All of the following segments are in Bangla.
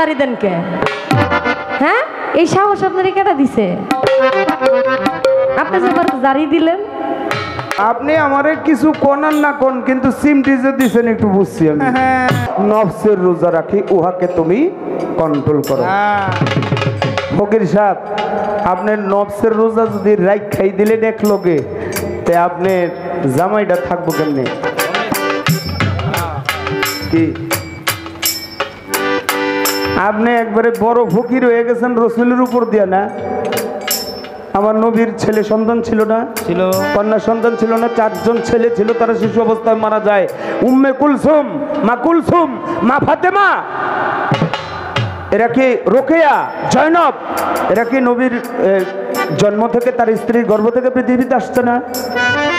জারি দেন কে? হ্যাঁ, এই সাহস আপনার কেটা দিছে? আপনি যেবার জারি দিলেন, আপনি আমারে কিছু কোনান না কোন, কিন্তু সিমটি যে দিছেন একটু বুঝছি আমি। নফসের রোজা রাখি, উহাকে তুমি কন্ট্রোল করো। ফকির সাহেব, আপনার নফসের রোজা যদি রাইট খাই দিলে দেখলোকে, তে আপনার জামাইটা থাকবো কেমনে? কি আপনি একবারে বড় ফকির হয়ে গেছেন রসুলের উপর দিয়া না? আমার নবীর ছেলে সন্তান ছিল না, ছিল কন্যা সন্তান ছিল না, 4 জন ছেলে ছিল, তারা শিশু অবস্থায় মারা যায়। উম্মে কুলসুম, মা ফাতেমা, এরা কি রোকেয়া, জয়নব, এরা কি নবীর জন্ম থেকে তার স্ত্রীর গর্ভ থেকে পৃথিবীতে আসছে না?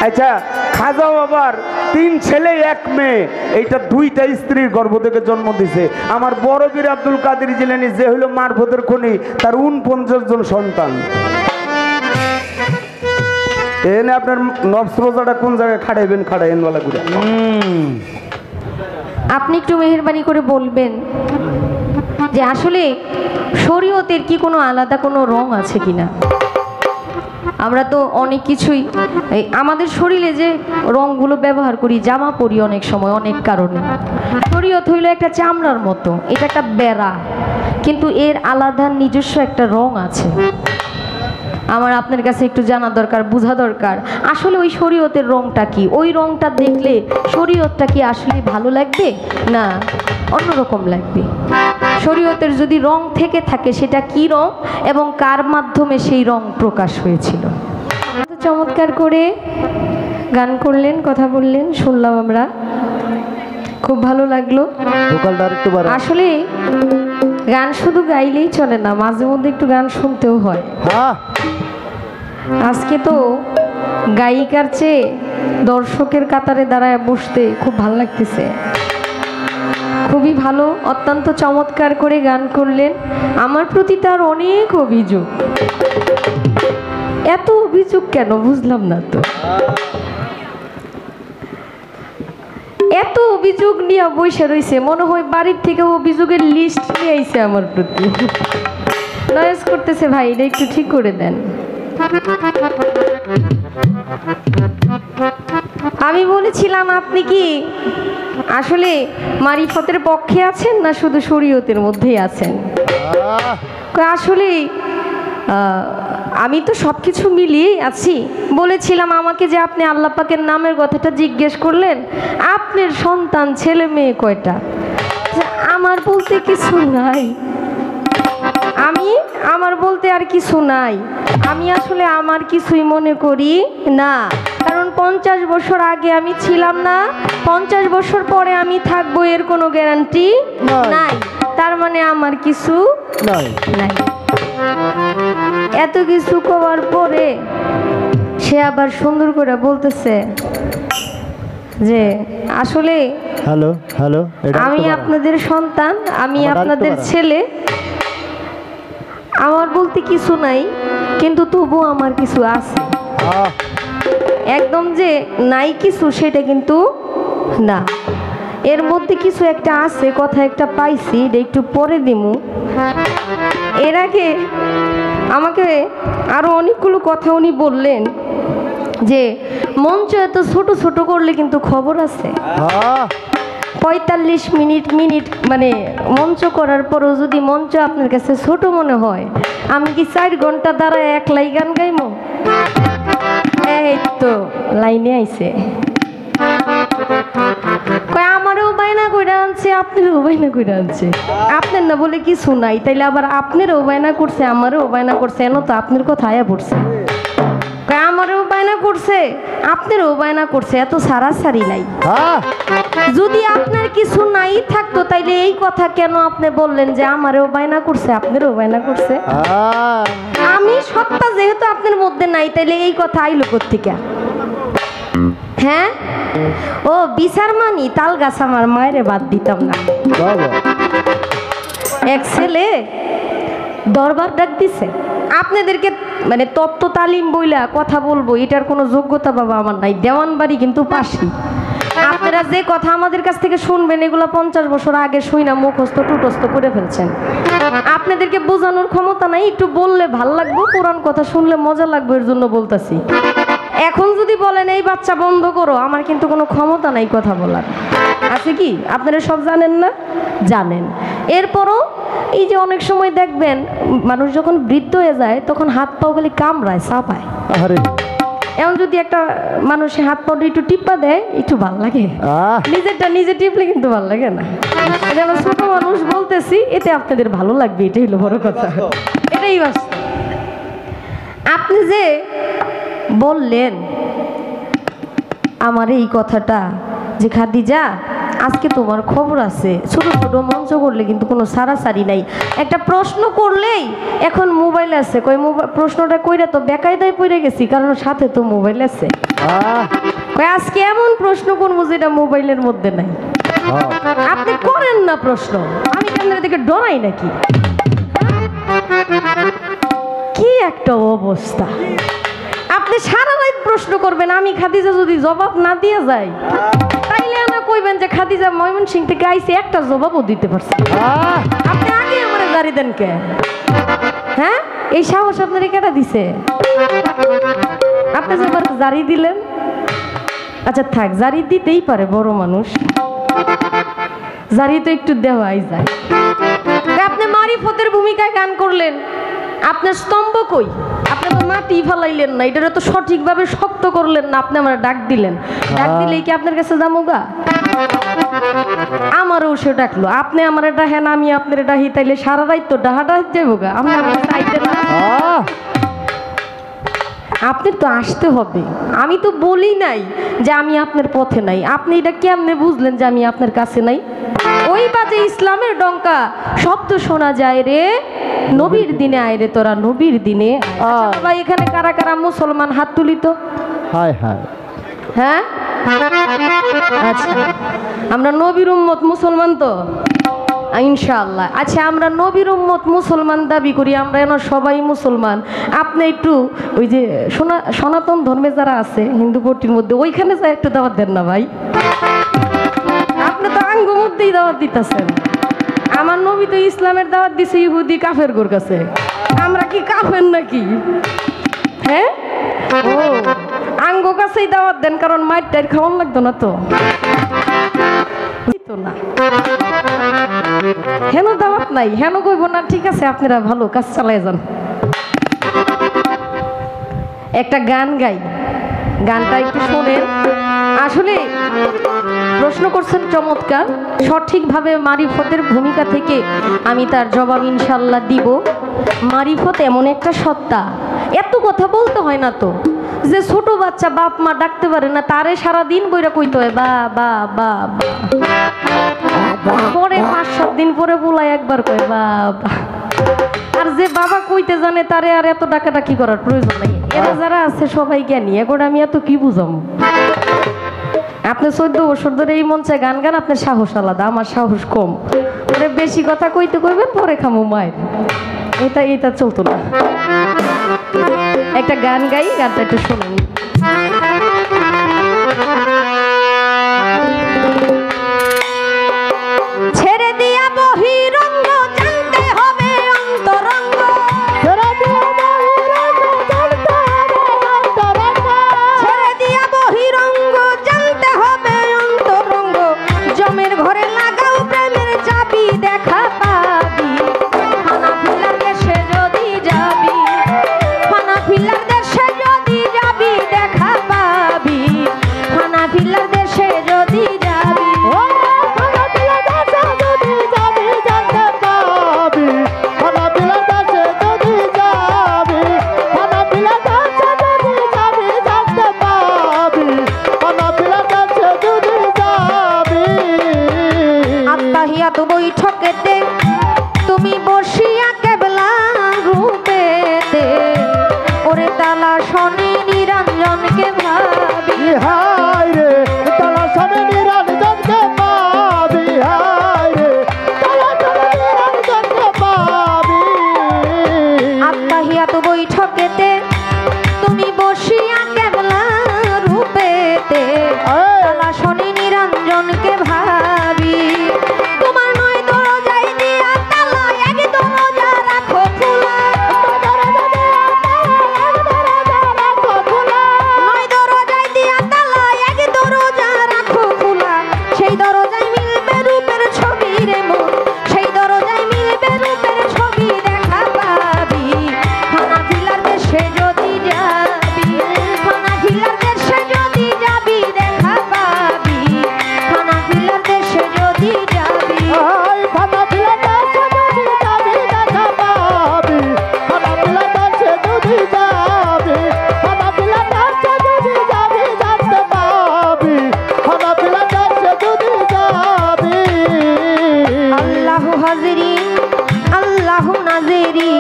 আচ্ছা, খাজাও আবার 3 ছেলে 1 মেয়ে, এইটা 2টা স্ত্রীর গর্ভ থেকে জন্ম দিছে। আমার বড় বীর আব্দুল কাদের জিলানী, যে হইল মারফতের খনি, তার 49 জন সন্তান। এনে আপনার নফস রোজাটা কোন জায়গায় খাটাইবেন? খাটাইন বলা করে। আপনি একটু মেহেরবানি করে বলবেন যে আসলে শরীয়তের কি কোনো আলাদা কোনো রং আছে কিনা? আমরা তো অনেক কিছুই আমাদের শরীরে যে রংগুলো ব্যবহার করি, জামা পরি অনেক সময় অনেক কারণে। শরীয়ত হইল একটা চামড়ার মতো, এটা একটা বেড়া, কিন্তু এর আলাদা নিজস্ব একটা রং আছে। আমার আপনার কাছে একটু জানা দরকার, বোঝা দরকার আসলে ওই শরীয়তের রংটা কি। ওই রংটা দেখলে শরীয়তটা কি আসলে ভালো লাগবে না অন্যরকম লাগবে? শরীয়তের যদি রং থেকে থাকে, সেটা কি রং এবং কার মাধ্যমে সেই রং প্রকাশ হয়েছিল? চমৎকার করে গান করলেন, কথা বললেন, শুনলাম আমরা, খুব ভালো লাগলো। আসলে গান শুধু গাইলেই চলে না, মাঝে মধ্যে একটু গান শুনতেও হয়। আজকে তো গায়িকার চেয়ে দর্শকের কাতারে দাঁড়ায় বসতে খুব ভালো লাগতেছে। খুবই ভালো, অত্যন্ত চমৎকার করে গান করলেন। আমার প্রতি তার অনেক অভিযোগ। এত অভিযোগ কেন বুঝলাম না তো? এত অভিযোগ নিয়ে বসে রয়েছে, মনে হয় বাড়ির থেকে অভিযোগের লিস্ট নিয়ে আইছে আমার প্রতি। নয়েজ করতেছে ভাই, এটা একটু ঠিক করে দেন। আমি বলেছিলাম আপনি কি আসলে মারিফতের পক্ষে আছেন না শুধু শরীয়তের মধ্যেই আছেন? আসলে আমি তো সব কিছু মিলিয়েই আছি। বলেছিলাম আমাকে যে আপনি আল্লাহ পাকের নামের কথাটা জিজ্ঞেস করলেন, আপনার সন্তান ছেলে মেয়ে কয়টা? আমার বলতে কিছু নাই, আমার বলতে আর কিছু নাই। আমি আসলে আমার কিছুই মনে করি না, কারণ 50 বছর আগে আমি ছিলাম না, 50 বছর পরে আমি থাকবো এর কোনো গ্যারান্টি নাই। তার মানে আমার কিছু নাই। এত কিছু করার পরে সে আবার সুন্দর করে বলতেছে যে আসলে আমি আপনাদের সন্তান, আমি আপনাদের ছেলে, আমার বলতে কিছু নাই, কিন্তু তবু আমার কিছু আছে। একদম যে নাই কিছু সেটা কিন্তু না, এর মধ্যে কিছু একটা আছে। কথা একটা পাইছি, এটা একটু পরে দিমু। এর আগে আমাকে আরো অনেকগুলো কথা উনি বললেন যে মঞ্চ এত ছোট ছোট করলে কিন্তু খবর আছে। 45 মিনিট মানে মঞ্চ করার পরও যদি মঞ্চ আপনার কাছে ছোট মনে হয়, আমি কি 4 ঘন্টা দাঁড়ায় একলাই গান গাইমো? এই তো লাইনে আইছে, আমারও বায়না কইরা আনছে, আপনারও বায়না কইরা আনছে। আপনার না বলে কিছু নাই, তাইলে আবার আপনারও বায়না করছে, আমারও বায়না করছে, এন তো আপনার কথা আয়া পড়ছে। আমারও বায়না করছে, আপনারও বায়না করছে, এত সারাসারি নাই। যদি আপনার কিছু নাই থাকতো তাইলে এই কথা কেন আপনি বললেন যে আমারও বায়না করছে, আপনারও বায়না করছে? আমি সত্তা যেহেতু আপনার মধ্যে নাই, তাইলে এই কথা আইলো কোত্থেকে? হ্যাঁ, ও বিচার মানি তাল গাছ আমার মায়েরে বাদ দিতাম না। এক ছেলে দরবার ডাক দিছে, আপনাদেরকে মানে তত্ত্ব তালিম বইলা কথা বলবো এটার কোনো যোগ্যতা বাবা আমার নাই। দেওয়ান বাড়ি কিন্তু পাশি, আপনারা যে কথা আমাদের কাছ থেকে শুনবেন এগুলো 50 বছর আগে শুই না মুখস্থ টুটস্থ করে ফেলছেন। আপনাদেরকে বোঝানোর ক্ষমতা নাই, একটু বললে ভাল লাগবে, পুরান কথা শুনলে মজা লাগবে, এর জন্য বলতাছি। এখন যদি বলেন এই বাচ্চা বন্ধ করো, আমার কিন্তু কোনো ক্ষমতা নাই কথা বলার। আছে কি? আপনারা সব জানেন না? জানেন। এরপরও এই যে অনেক সময় দেখবেন মানুষ যখন বৃদ্ধ হয়ে যায় তখন হাত পাও খালি কামড়ায়, চাপায়। এমন যদি একটা মানুষের হাত পাউটা একটু টিপা দেয় একটু ভাল লাগে, নিজেরটা নিজে টিপলে কিন্তু ভাল লাগে না। এটা আমরা ছোট মানুষ বলতেছি, এতে আপনাদের ভালো লাগবে, এটাই হলো বড় কথা, এটাই বাস্তব। আপনি যে বললেন আমার এই কথাটা যে খাদিজা আজকে তোমার খবর আছে, ছোট ছোট মঞ্চ করলে কিন্তু কোনো সারাসারি নাই, একটা প্রশ্ন করলেই এখন মোবাইল আছে, কই প্রশ্নটা কইরা তো বেকায়দায় পড়ে গেছি, কারণ সাথে তো মোবাইল আছে। কই আজকে এমন প্রশ্ন করবো যেটা মোবাইলের মধ্যে নাই। আপনি করেন না প্রশ্ন, আমি আপনার দিকে ডরাই নাকি? কি একটা অবস্থা! আপনি সারা রাত প্রশ্ন করবেন, আমি খাদিজা যদি জবাব না দিয়ে যাই তাইলে না কইবেন যে খাদিজা ময়মনসিং থেকে আইসে, একটা জবাবও দিতে পারছে। আপনি আগে আমার জারি দেন কে? হ্যাঁ, এই সাহস আপনার কেটা দিছে? আপনি যে জারি দিলেন, আচ্ছা থাক, জারি দিতেই পারে বড় মানুষ, জারি তো একটু দেওয়াই যায়। আপনি মারিফতের ভূমিকায় গান করলেন, আপনার স্তম্ভ কই? আপনি তো মাটি ফেলাইলেন না, এটা তো সঠিকভাবে শক্ত করলেন না, আপনি আমার ডাক দিলেন, ডাক দিলেই কি আপনার কাছে যামুগা? আমারও সে ডাকলো, আপনি আমার ডাহেন, আমি আপনার ডাহি, তাইলে সারা রাত তো ডাহাটা যাবো গা, আমি চাইতেন না। আপনি তো আসতে হবে, আমি তো বলি নাই যে আমি আপনার পথে নাই। আপনি এটা কেমনে বুঝলেন যে আমি আপনার কাছে নাই? ওই বাজে ইসলামের ডঙ্কা শব্দ শোনা যায় রে, নবীর দিনে আয় রে তোরা, নবীর দিনে। ভাই এখানে কারা কারা মুসলমান হাত তুলি তো। হ্যাঁ আচ্ছা, আমরা নবীর উম্মত মুসলমান তো ইনশাআল্লাহ। আচ্ছা, আমরা নবীর উম্মত মুসলমান দাবি করি, আমরা এন সবাই মুসলমান। আপনি একটু ওই যে সনাতন ধর্মে যারা আছে হিন্দু পট্টির মধ্যে, ওইখানে যাই একটু দাওয়াত দেন না ভাই। আপনি তো আঙ্গ মধ্যেই দাওয়াত দিতেছেন। আমার নবী তো ইসলামের দাওয়াত দিছে ইহুদি কাফের গোর কাছে, আমরা কি কাফের নাকি? হ্যাঁ, ও আঙ্গ কাছেই দাওয়াত দেন, কারণ মাইর টাইর খাওয়ান লাগতো না তো না। হেন দাওয়াত নাই, হেন কইব না। ঠিক আছে, আপনারা ভালো কাজ চালাই যান। একটা গান গাই, গানটা একটু শোনেন। আসলে প্রশ্ন করছেন চমৎকার, সঠিকভাবে মারিফতের ভূমিকা থেকে আমি তার জবাব ইনশাল্লাহ দিব। মারিফত এমন একটা সত্তা, এত কথা বলতে হয় না তো, যে ছোট বাচ্চা বাপ মা ডাকতে পারে না, তারে সারাদিন বইরা কইতে হয় বা বা বা, পরে 5-7 দিন পরে বলাই একবার কয় বাবা। আর যে বাবা কইতে জানে তারে আর এত ডাকাডাকি করার প্রয়োজন নেই। এরা যারা আছে সবাই জ্ঞানী, এখন আমি এত কি বুঝাম? আপনি 14 বছর ধরে এই মঞ্চে গান গান, আপনার সাহস আলাদা, আমার সাহস কম। পরে বেশি কথা কইতে কইবেন, পরে খামো মায়ের। এটা চলতো না। একটা গান গাই, গানটা একটু শোনেন। ছেড়ে দিয়া বহিরঙ্গ, জানতে হবে অন্তরঙ্গ। ছেড়ে দিয়া বহিরঙ্গ, জানতে হবে অন্তরঙ্গ। জমের ঘরে লাগাও প্রেমের চাবি, দেখা পাবি ফানাফিলার দেশে যদি যাবি, ফানাফিলার দেশে যদি যাবি, দেখা পাবি। আল্লাহু নাজেরি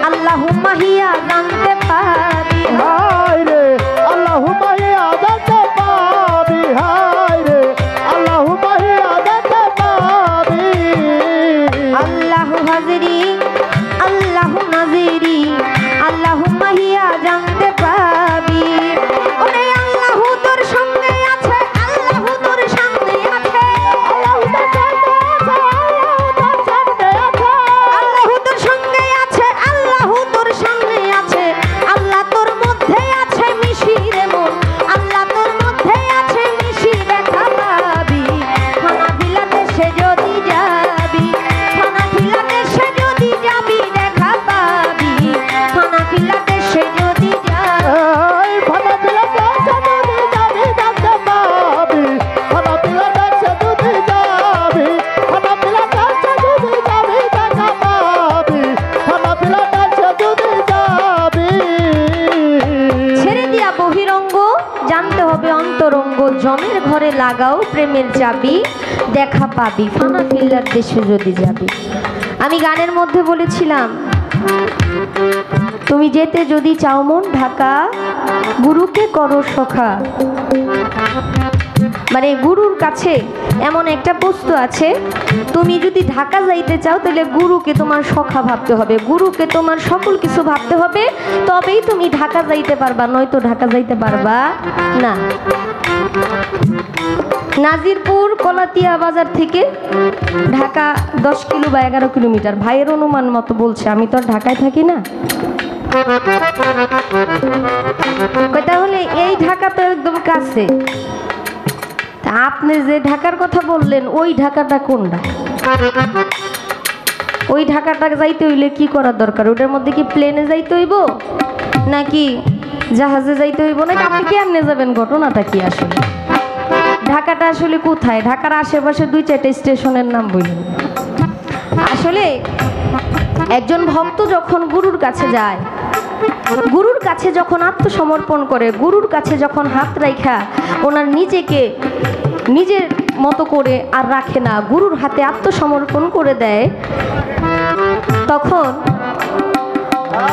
আল্লাহুম্মা হিয়া জানতে পাবি। হায় রে আল্লাহুম্মা হিয়া জানতে পাবি, হায় রে আল্লাহুম্মা হিয়া জানতে পাবি। আল্লাহু হাজিরি আল্লাহু নাজিরি আল্লাহুম্মা হিয়া জানতে পাবি। ওরে আল্লাহু তোর সঙ্গে আছে, আল্লাহু তোর সঙ্গে আছে, আল্লাহু তোর সাথে আছে, আল্লাহু তোর সাথে আছে। আল্লাহু তোর সঙ্গে আছে, আল্লাহ তোর মধ্যে আছে মিশির মন, আল্লাহ তোর মধ্যে আছে মিশির দেখা পাবি। হানাফিলা দেশে যদি যাবি, হানাফিলা দেশে যদি যাবি দেখা পাবি, হানাফিলা দেশে যদি যাবি। এই ফানাফিলা দেশে যদি যাবি জানতে পাবি, ফানাফিলা দেশে যদি যাবি, ফানাফিলা দেশে যদি যাবি দেখা পাবি, ফানাফিলা দেশে যদি যাবি। ছেড়ে দিয়া বহিরঙ্গ, জানতে হবে অন্তরঙ্গ, জমের ঘরে লাগাও প্রেমের চাবি, দেখা পাবি ফানাফিল্লার দেশে যদি যাবি। আমি গানের মধ্যে বলেছিলাম, তুমি যেতে যদি চাও মন ঢাকা, গুরুকে করো সখা। মানে গুরুর কাছে এমন একটা বস্তু আছে, তুমি যদি ঢাকা যাইতে চাও তাহলে গুরুকে তোমার সখা ভাবতে হবে, গুরুকে তোমার সকল কিছু ভাবতে হবে, তবেই তুমি ঢাকা যাইতে পারবা, নয়তো ঢাকা যাইতে পারবা না। নাজিরপুর কলাতিয়া বাজার থেকে ঢাকা 10 কিলো বা 11 কিলোমিটার, ভাইয়ের অনুমান মতো বলছে, আমি তো আর ঢাকায় থাকি না। তাহলে এই ঢাকা তো একদম কাছে। তা আপনি যে ঢাকার কথা বললেন, ওই ঢাকাটা কোনটা? ওই ঢাকাটা যাইতে হইলে কি করার দরকার? ওটার মধ্যে কি প্লেনে যাইতে হইব নাকি জাহাজে যাইতে হইব, নাকি আপনি কেমনে যাবেন? ঘটনাটা কি আসলে? ঢাকাটা আসলে কোথায়? ঢাকার আশেপাশে 2-4টা স্টেশনের নাম বলুন। আসলে একজন ভক্ত যখন গুরুর কাছে যায়, গুরুর কাছে যখন আত্মসমর্পণ করে, গুরুর কাছে যখন হাত রাখা ওনার নিজেকে নিজের মতো করে আর রাখে না, গুরুর হাতে আত্মসমর্পণ করে দেয়, তখন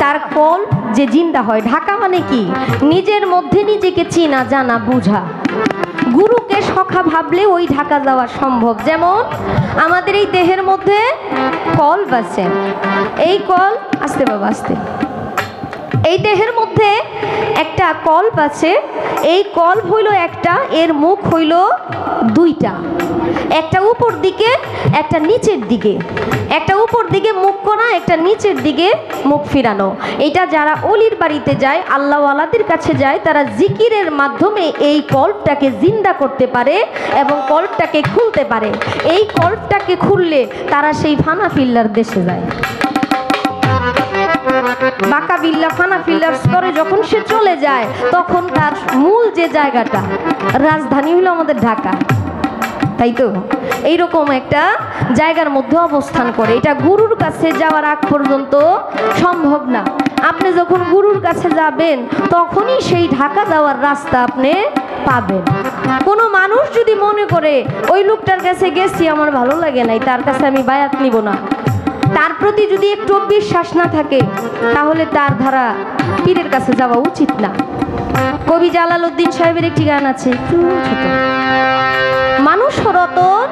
তার কল যে জিন্দা হয়। ঢাকা মানে কি? নিজের মধ্যে নিজেকে চিনা জানা বুঝা। গুরুকে সখা ভাবলে ওই ঢাকা যাওয়া সম্ভব। যেমন আমাদের এই দেহের মধ্যে কল আছে, এই কল আস্তে বাবা আস্তে, এই দেহের মধ্যে একটা কল্প আছে, এই কল্প হইল একটা, এর মুখ হইল 2টা, একটা উপর দিকে একটা নিচের দিকে, একটা উপর দিকে মুখ করা, একটা নিচের দিকে মুখ ফিরানো। এটা যারা অলির বাড়িতে যায়, আল্লাহওয়ালাদের কাছে যায়, তারা জিকিরের মাধ্যমে এই কল্পটাকে জিন্দা করতে পারে এবং কল্পটাকে খুলতে পারে। এই কল্পটাকে খুললে তারা সেই ফানাফিল্লার দেশে যায়। বাকাবিল্লা ফানাফিল্লার স্তরে যখন সে চলে যায়, তখন তার মূল যে জায়গাটা, রাজধানী হলো আমাদের ঢাকা, তাই তো? এইরকম একটা জায়গার মধ্যে অবস্থান করে। এটা গুরুর কাছে যাওয়ার আগ পর্যন্ত সম্ভব না। আপনি যখন গুরুর কাছে যাবেন, তখনই সেই ঢাকা যাওয়ার রাস্তা আপনি পাবেন। কোনো মানুষ যদি মনে করে ওই লোকটার কাছে গেছি, আমার ভালো লাগে নাই, তার কাছে আমি বায়াত নিব না, তার প্রতি যদি একটু বিশ্বাস না থাকে, তাহলে তার ধারা পীরের কাছে যাওয়া উচিত না। কবি জালালউদ্দিন সাহেবের একটি গান আছে, ছোট, মানুষ রতন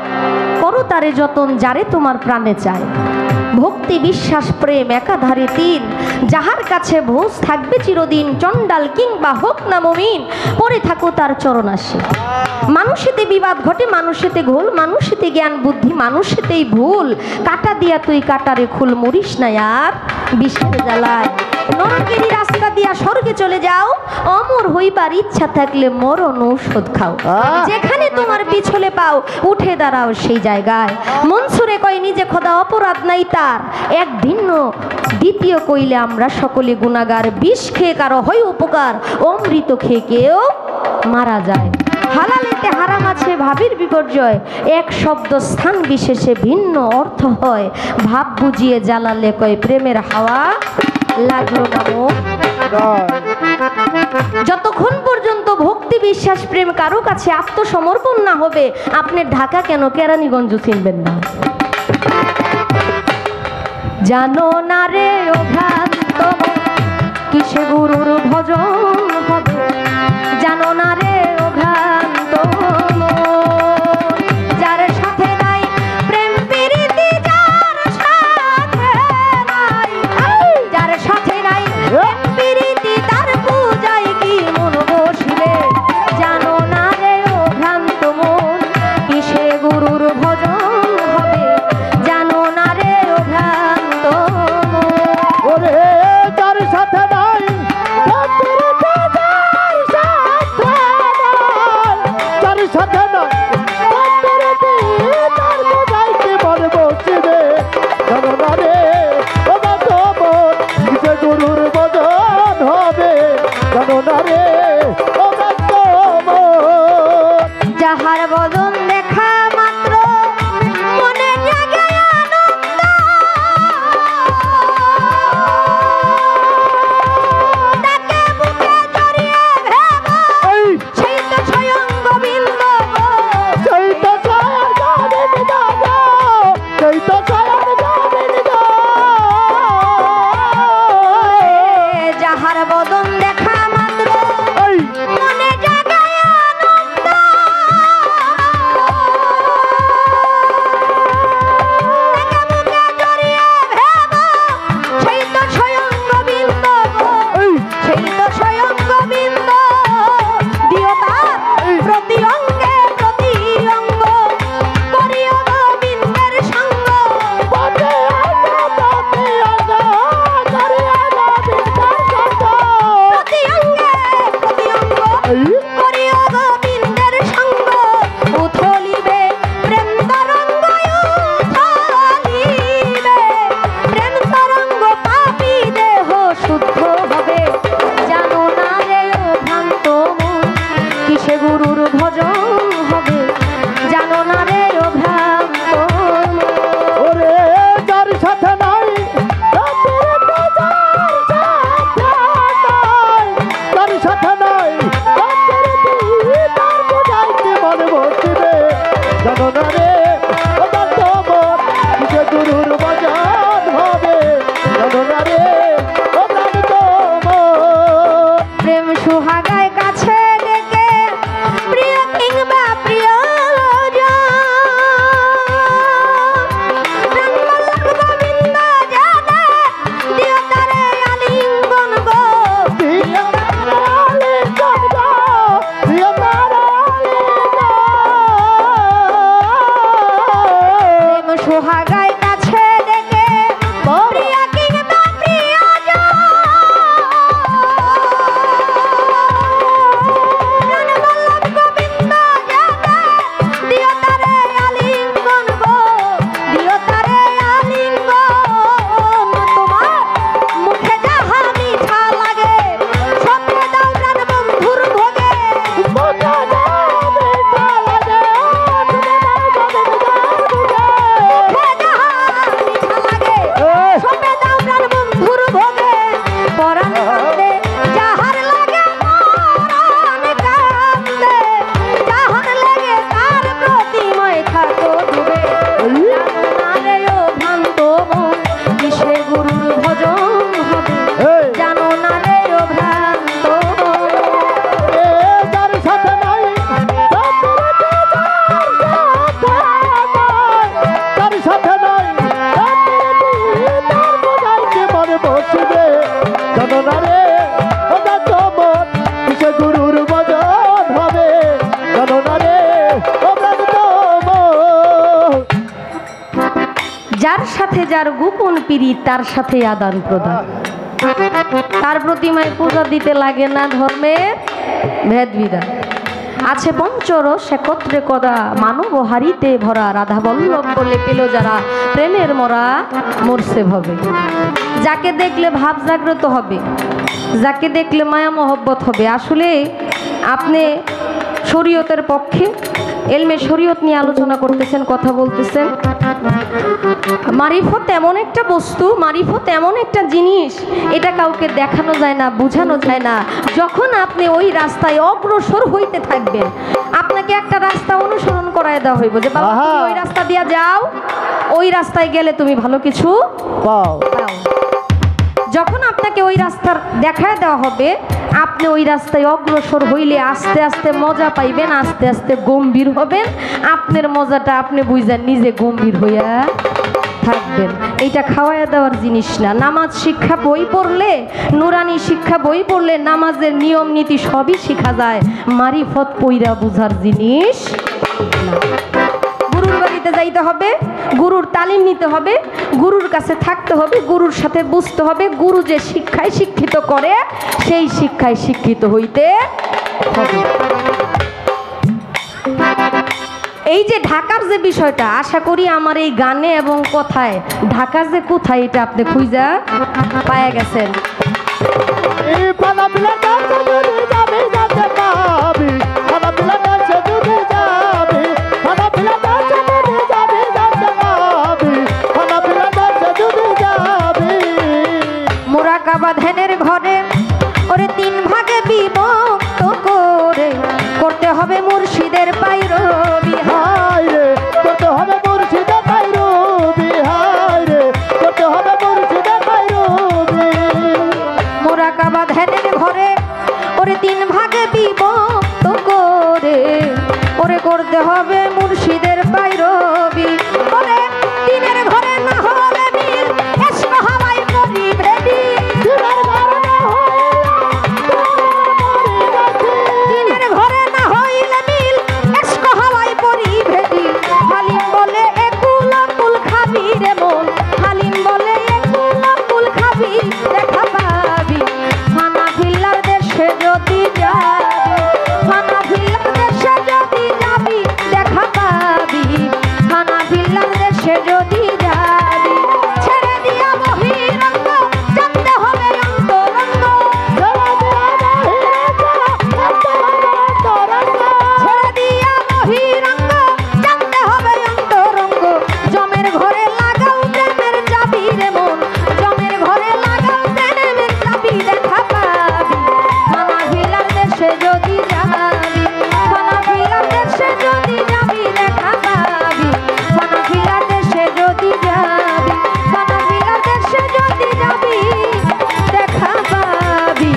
করো তারে যতন, যারে তোমার প্রাণে চায়, ভক্তি বিশ্বাস প্রেম একাধারে 3, যাহার কাছে ভোজ থাকবে চিরদিন, চণ্ডাল কিংবা হোক না মুমিন, পড়ে থাকো তার চরণাসে। মানুষেতে বিবাদ ঘটে, মানুষেতে ঘোল, মানুষেতে জ্ঞান বুদ্ধি, মানুষেতেই ভুল, কাটা দিয়া তুই কাটারে খুল, মরিস না আর বিষের জ্বালায়, নরকেরই রাস্তা দিয়া স্বর্গে চলে যাও, অমর হইবার ইচ্ছা থাকলে মরণ ঔষধ খাও, যেখানে তোমার পিছলে পাও উঠে দাঁড়াও সেই জায়গায়। মনসুরে কয় নিজে খোদা অপরাধ নাই তার, এক ভিন্ন দ্বিতীয় কইলে আমরা সকলে গুনাহগার, বিষ খেয়ে কারো হয় উপকার, অমৃত খেয়ে কেউ মারা যায়। হালালেতে হারাম আছে ভাবের বিপর্যয়, এক শব্দ স্থান বিশেষে ভিন্ন অর্থ হয়, ভাব বুঝিয়ে জ্বালালে কয় প্রেমের হাওয়া লাগলো না মন। যতক্ষণ পর্যন্ত ভক্তি বিশ্বাস প্রেম কারো কাছে আত্মসমর্পণ না হবে, আপনি ঢাকা কেন কেরানীগঞ্জ চিনবেন না? জানো না রে ও ভ্রান্ত মন, কিসে গুরুর ভজন হবে, জানো না রে ও ভ্রান্ত মন। যার সাথে নাই প্রেম প্রীতি, যার সাথে নাই, যার সাথে নাই প্রেম প্রীতি, তার পূজায় কি মন বসিবে, জানো না রে ও ভ্রান্ত মন, কিসে গুরুর ভজন হবে, জানো না রে ও ভ্রান্ত মন। ওরে তার সাথে নাই তার সাথে নাই তার বোঝাই কি মন বসিবে, জানো না রে ও ভ্রান্ত মন, কিসে গুরুর ভজন হবে, জানো না রে ও ভ্রান্ত মন। যাহার বদন দেখা মাত্র মনে জাগে আনন্দ, তাকে বুকে জড়িয়ে ভেবো, এই সেই তো স্বয়ং গোবিন্দ গো। সেই তো ছায়ার গোবিন্দ গো, সেই তো ছায়ার গোবিন্দ গো। যাহার বদন দেখা মাত্র এই মনে জাগে আনন্দ, তাকে বুকে জড়িয়ে ভেবো, সেই তো স্বয়ং গোবিন্দ গো। এই সেই তো স্বয়ং গোবিন্দ, দিও তার প্রতি অঙ্গে প্রতি অঙ্গ, করিও গোবিন্দের সঙ্গ, পথে আগা পথে আগা করিয়া গোবিন্দের সঙ্গ। প্রতি অঙ্গে প্রতি অঙ্গ, এই করিও গোবিন্দের সঙ্গ। উথলিবে প্রেম তরঙ্গ, উথলিবে প্রেম তরঙ্গ, পাপী দেহ শুদ্ধ হবে, জানো না রে ও ভ্রান্ত মন, কিসে গুরুর ভজন হবে, জানো না রে ও ভ্রান্ত মন। ওরে যার সাথে নাই তার সাথে নাই তার বোঝাই কি মনে বসিবে, জানো না রে ও ভ্রান্ত মন, কিসে গুরুর ভজন হবে, জানো না রে ও ভ্রান্ত মন। প্রেম সুহাগায় কাছে ডেকে, প্রিয় কিংবা প্রিয়জন, প্রেমবল্লভ গোবিন্দ জানে, দিও তারে আলিঙ্গন গো। প্রিয় তারালে জন্ম, প্রিয় তারালে প্রেম সুহাগায় কাছে ডেকে, প্রিয় কিংবা প্রিয়জন, প্রেমবল্লভ গোবিন্দ জানে, দিও তারে আলিঙ্গন গো, দিও তারে আলিঙ্গন। তোমার মুখে যাহা মিঠা লাগে, সপে দাও প্রাণ বন্ধুর ভোগে, মোটা যাবে তালাগে, শুনে দাও গোবিন্দের বুকে। মুখে যাহা মিঠা লাগে, এই সপে দাও প্রাণ বন্ধুর ভোগে। পরাণ কান্দে যাহার লাগে, পরাণ কান্দে যাহার লাগে, তার প্রতিময় থাকো ডুবে, জানো না রে ও ভ্রান্ত মন, কিসে গুরুর ভজন হবে, এই জানো না রে ও ভ্রান্ত মন। যার সাথে নাই তার সাথে নাই তার বোঝাই কি মনে বসিবে, জানো না রে ও ভ্রান্ত মন, কিসে গুরুর ভজন হবে, জানো না রে ও ভ্রান্ত মন। যার সাথে যার গোপন পীড়িত, তার সাথে আদান প্রদান, তার প্রতিমায় পূজা দিতে লাগে না ধর্মের ভেদ বিধান। আছে পঞ্চরস একত্রে করা, মানব হারিতে ভরা, রাধা বল্লভ বলে পেল যারা, প্রেমের মরা মরছে ভবে। যাকে দেখলে ভাব জাগ্রত হবে, যাকে দেখলে মায়া মহব্বত হবে। আসলে আপনি শরীয়তের পক্ষে এলমে শরীয়ত নিয়ে আলোচনা করতেছেন, কথা বলতেছেন। মারিফত এমন একটা বস্তু, মারিফত এমন একটা জিনিস, এটা কাউকে দেখানো যায় না, বোঝানো যায় না। যখন আপনি ওই রাস্তায় অগ্রসর হইতে থাকবেন, আপনাকে একটা রাস্তা অনুসরণ করায় দেওয়া হইব যে বাবা তুমি ওই রাস্তা দিয়া যাও, ওই রাস্তায় গেলে তুমি ভালো কিছু পাও। পাও। যখন আপনাকে ওই রাস্তার দেখায় দেওয়া হবে, আপনি ওই রাস্তায় অগ্রসর হইলে আস্তে আস্তে মজা পাইবেন, আস্তে আস্তে গম্ভীর হবেন। আপনার মজাটা আপনি বুঝেন, নিজে গম্ভীর হইয়া থাকবেন। এইটা খাওয়াইয়া দেওয়ার জিনিস না। নামাজ শিক্ষা বই পড়লে, নুরানি শিক্ষা বই পড়লে নামাজের নিয়ম নীতি সবই শিখা যায়, মারিফত পইরা বুঝার জিনিস না। গুরুর বাড়িতে যাইতে হবে, গুরুর তালিম নিতে হবে, গুরুর কাছে থাকতে হবে, গুরুর সাথে বুঝতে হবে। গুরু যে শিক্ষায় শিক্ষিত করে, সেই শিক্ষায় শিক্ষিত হইতে হবে। এই যে ঢাকার যে বিষয়টা, আশা করি আমার এই গানে এবং কথায় ঢাকা যে কোথায় এটা আপনি খুঁজা পায়া গেছেন। এই ফানাফিলা কাছে যদি যাবি যেতে পাবি, ফানাফিলা কাছে যদি যাবি, ফানাফিলা কাছে যদি যাবি যেতে পাবি, ফানাফিলা কাছে যদি যাবি। মোরাকাবা ধ্যানের ঘরে ওরে 3 ভাগে বিভক্ত করে করতে হবে মুর্শিদের পাইরবি। হায় রে করতে হবে মুর্শিদে পাইরবি, হায় রে করতে হবে মুর্শিদে পাইরবি। মোরাকাবা ধ্যানের ঘরে ওরে 3 ভাগে বিভক্ত করে ওরে করতে হবে মুর্শিদের পাইরবি। ওরে 3-এর ঘরে না হলে মিল, এসক হাওয়ায় করি ভেদি। দিনের ঘরে না দিনের ঘরে না হইলে মিল, এসক হাওয়ায় পরি ভেদি। হালিম বলে একুল কুল খাবি রে মন, হালিম বলে একুল কুল খাবি, দেখা পাবি হানাফিল্লার দেশে যদি যাবি, হানাফিল্লার দেশে যদি যাবি, দেখা পাবি হানাফিল্লার দেশে যদি যাবি। ছেড়ে দিয়া বহিরঙ্গ, জানতে হবে অন্তরঙ্গ। ছেড়ে দিয়া বহিরঙ্গ, জানতে হবে অন্তরঙ্গ। জমের ঘরে লাগাও প্রেমের চাবি রে মন, জমের ঘরে লাগাও প্রেমের চাবি, দেখা পাবি হানাফিল্লার দেশে যদি যাবি, হানাফিল্লার দেশে যদি যাবি, দেখা পাবি হানাফিল্লার দেশে যদি যাবি, হানাফিল্লার দেশে যদি যাবি, দেখা পাবি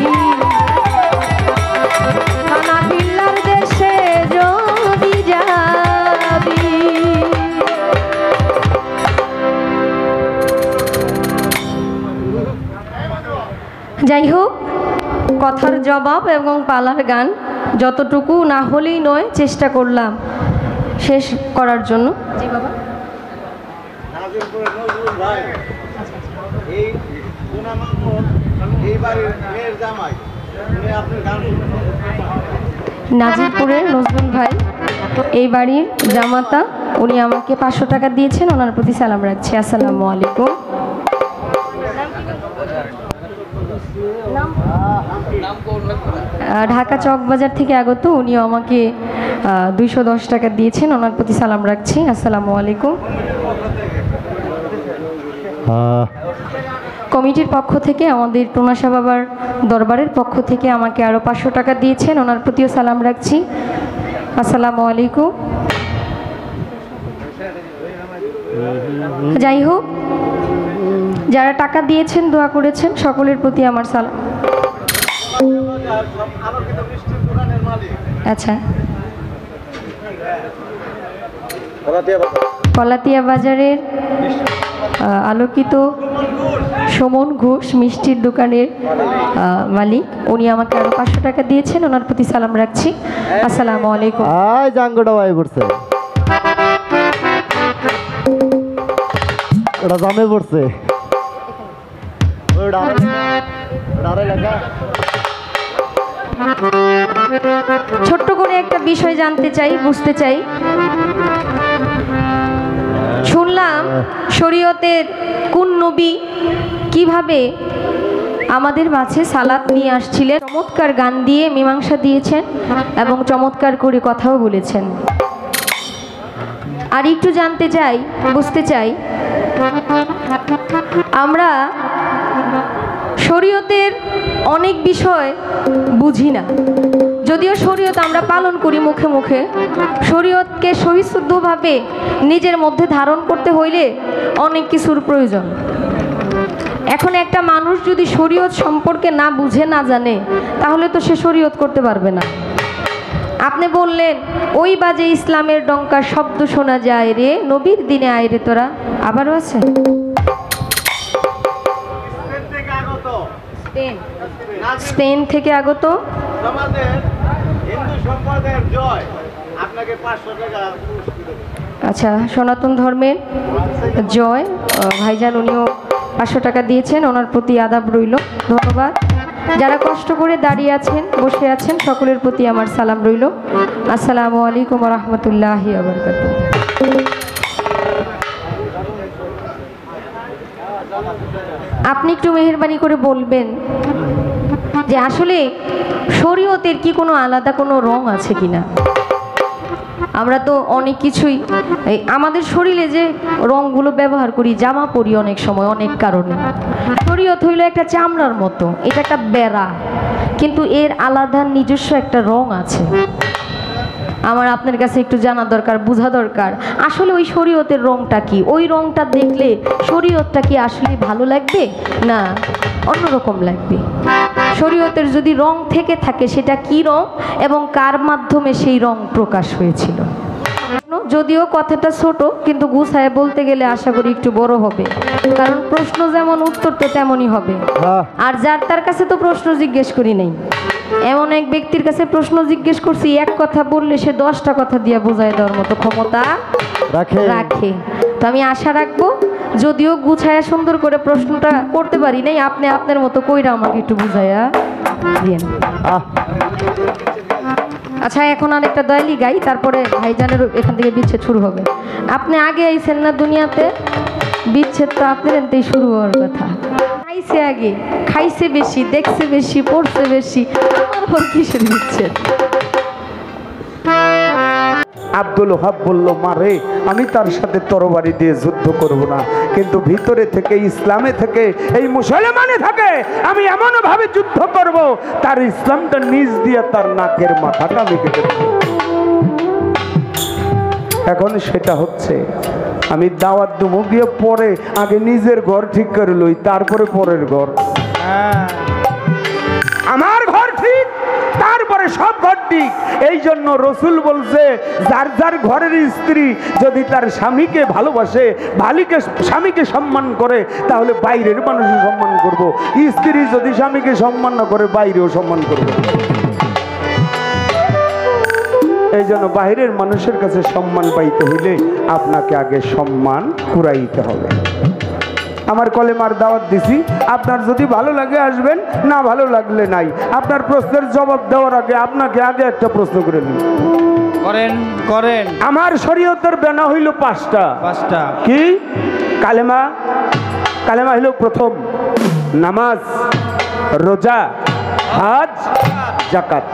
হানাফিল্লার দেশে যদি যাবি। যাই হোক, কথার জবাব এবং পালার গান যতটুকু না হলেই নয়, চেষ্টা করলাম শেষ করার জন্য। জি বাবা। নাজিরপুরের নজরুল ভাই, এই গুণামান্য এই বাড়ির মেয়ের জামাই, উনি আপনার গান শুনছেন। নাজিরপুরের নজরুল ভাই, এই বাড়ির জামাতা, উনি আমাকে 500 টাকা দিয়েছেন, ওনার প্রতি সালাম রাখছি। আসসালামু আলাইকুম। ঢাকা চকবাজার থেকে আগত, উনি আমাকে 210 টাকা দিয়েছেন, ওনার প্রতি সালাম রাখছি। আসসালামু আলাইকুম। কমিটির পক্ষ থেকে, আমাদের টুনাশা বাবার দরবারের পক্ষ থেকে আমাকে আরও 500 টাকা দিয়েছেন, ওনার প্রতিও সালাম রাখছি। আসসালামু আলাইকুম। যাই হোক, যারা টাকা দিয়েছেন, দোয়া করেছেন, সকলের প্রতি আমার সালাম। আলোকিত মিষ্টির দোকানের মালিক। আচ্ছা, কলাতিয়া বাজারের আলোকিত সুমন ঘোষ মিষ্টির দোকানের মালিক, উনি আমাকে আরো 500 টাকা দিয়েছেন, ওনার প্রতি সালাম রাখছি। আসসালামু আলাইকুম। আয় জাঙ্গটা ভাই পড়ছে, ওটা জামে পড়ছে, ওটা আরে লাগা। ছোট্ট করে একটা বিষয় জানতে চাই, বুঝতে চাই। শুনলাম শরীয়তের কোন নবী কিভাবে আমাদের মাঝে সালাত নিয়ে আসছিলেন, চমৎকার গান দিয়ে মীমাংসা দিয়েছেন এবং চমৎকার করে কথাও বলেছেন। আর একটু জানতে চাই, বুঝতে চাই, আমরা শরীয়তের অনেক বিষয় বুঝি না, যদিও শরীয়ত আমরা পালন করি মুখে মুখে। শরীয়তকে সহিশুদ্ধভাবে নিজের মধ্যে ধারণ করতে হইলে অনেক কিছুর প্রয়োজন। এখন একটা মানুষ যদি শরীয়ত সম্পর্কে না বুঝে, না জানে, তাহলে তো সে শরীয়ত করতে পারবে না। আপনি বললেন ওই বাজে ইসলামের ডঙ্কার শব্দ শোনা যায় রে, নবীর দিনে আয় রে তোরা। আবারও আছে স্পেন থেকে আগত আমাদের হিন্দু সম্প্রদায়ের জয়, আপনাকে 500 টাকা পুরস্কৃত করব। আচ্ছা, সনাতন ধর্মের জয় ভাইজান, উনিও 500 টাকা দিয়েছেন, ওনার প্রতি আদাব রইল, ধন্যবাদ। যারা কষ্ট করে দাঁড়িয়ে আছেন, বসে আছেন, সকলের প্রতি আমার সালাম রইল। আসসালামু আলাইকুম ওয়া রাহমাতুল্লাহি ওয়া বারাকাতুহু। আপনি একটু মেহেরবানি করে বলবেন যে আসলে শরীয়তের কি কোনো আলাদা কোনো রং আছে কিনা? আমরা তো অনেক কিছুই আমাদের শরীরে যে রংগুলো ব্যবহার করি, জামা পরি অনেক সময় অনেক কারণে। শরীয়ত হইল একটা চামড়ার মতো, এটা একটা বেড়া, কিন্তু এর আলাদা নিজস্ব একটা রং আছে। আমার আপনার কাছে একটু জানা দরকার, বোঝা দরকার, আসলে ওই শরীয়তের রংটা কি? ওই রংটা দেখলে শরীয়তটা কি আসলে ভালো লাগবে, না অন্যরকম লাগবে? শরীয়তের যদি রং থেকে থাকে, সেটা কি রং এবং কার মাধ্যমে সেই রং প্রকাশ হয়েছিল? যদিও কথাটা ছোট, কিন্তু গুছায় বলতে গেলে আশা করি একটু বড় হবে, কারণ প্রশ্ন যেমন উত্তর তো তেমনই হবে। আর যার তার কাছে তো প্রশ্ন জিজ্ঞেস করি নাই, এমন এক ব্যক্তির কাছে প্রশ্ন জিজ্ঞেস করছি, এক কথা বললে সে 10টা কথা দিয়ে বোঝায় দেওয়ার মতো ক্ষমতা রাখে। তো আমি আশা রাখবো, যদিও গুছায়া সুন্দর করে প্রশ্নটা করতে পারি নাই, আপনি আপনার মতো কইরা আমাকে একটু বুঝাইয়া দিয়েন। আচ্ছা, এখন আরেকটা দয়ালি গাই, তারপরে ভাইজানের এখান থেকে বিচ্ছেদ শুরু হবে। আপনি আগে আইছেন না দুনিয়াতে, বিচ্ছেদ তো আপনার এনতেই শুরু হওয়ার কথা। খাইছে আগে, খাইছে বেশি, দেখছে বেশি, পড়ছে বেশি, আমার কিসের বিচ্ছেদ? আব্দুল ওহাব বলল, মারে আমি তার সাথে তরবারি দিয়ে যুদ্ধ করব না, কিন্তু ভিতরে থেকে, ইসলামে থেকে, এই মুসলমানে থাকে আমি এমন ভাবে যুদ্ধ করব, তার ইসলামটা নিজ দিয়ে তার নাকের মাথাটা আমি কেটে দেব। এখন সেটা হচ্ছে, আমি দাওয়াত দেবো গিয়ে পরে আগে নিজের ঘর ঠিক করে লই, তারপরে পরের ঘর। আমার ঘর ঠিক, তারপরে সব ঘর ঠিক। এই জন্য রসুল বলছে, যার যার ঘরের স্ত্রী যদি তার স্বামীকে ভালোবাসে, স্বামীকে সম্মান করে, তাহলে বাইরের মানুষও সম্মান করব। স্ত্রী যদি স্বামীকে সম্মান না করে, বাইরেও সম্মান করবে। এই জন্য বাইরের মানুষের কাছে সম্মান পাইতে হইলে আপনাকে আগে সম্মান কুড়াইতে হবে। আমার কলেমার দাওয়াত দিছি, আপনার যদি ভালো লাগে আসবেন, না ভালো লাগলে নাই। আপনার প্রশ্নের জবাব দেওয়ার আগে আপনাকে আগে একটা প্রশ্ন করে নিন। করেন। আমার শরীয়তের বেনা হইল 5টা। কি? কালেমা হইল প্রথম, নামাজ, রোজা, হজ, যাকাত,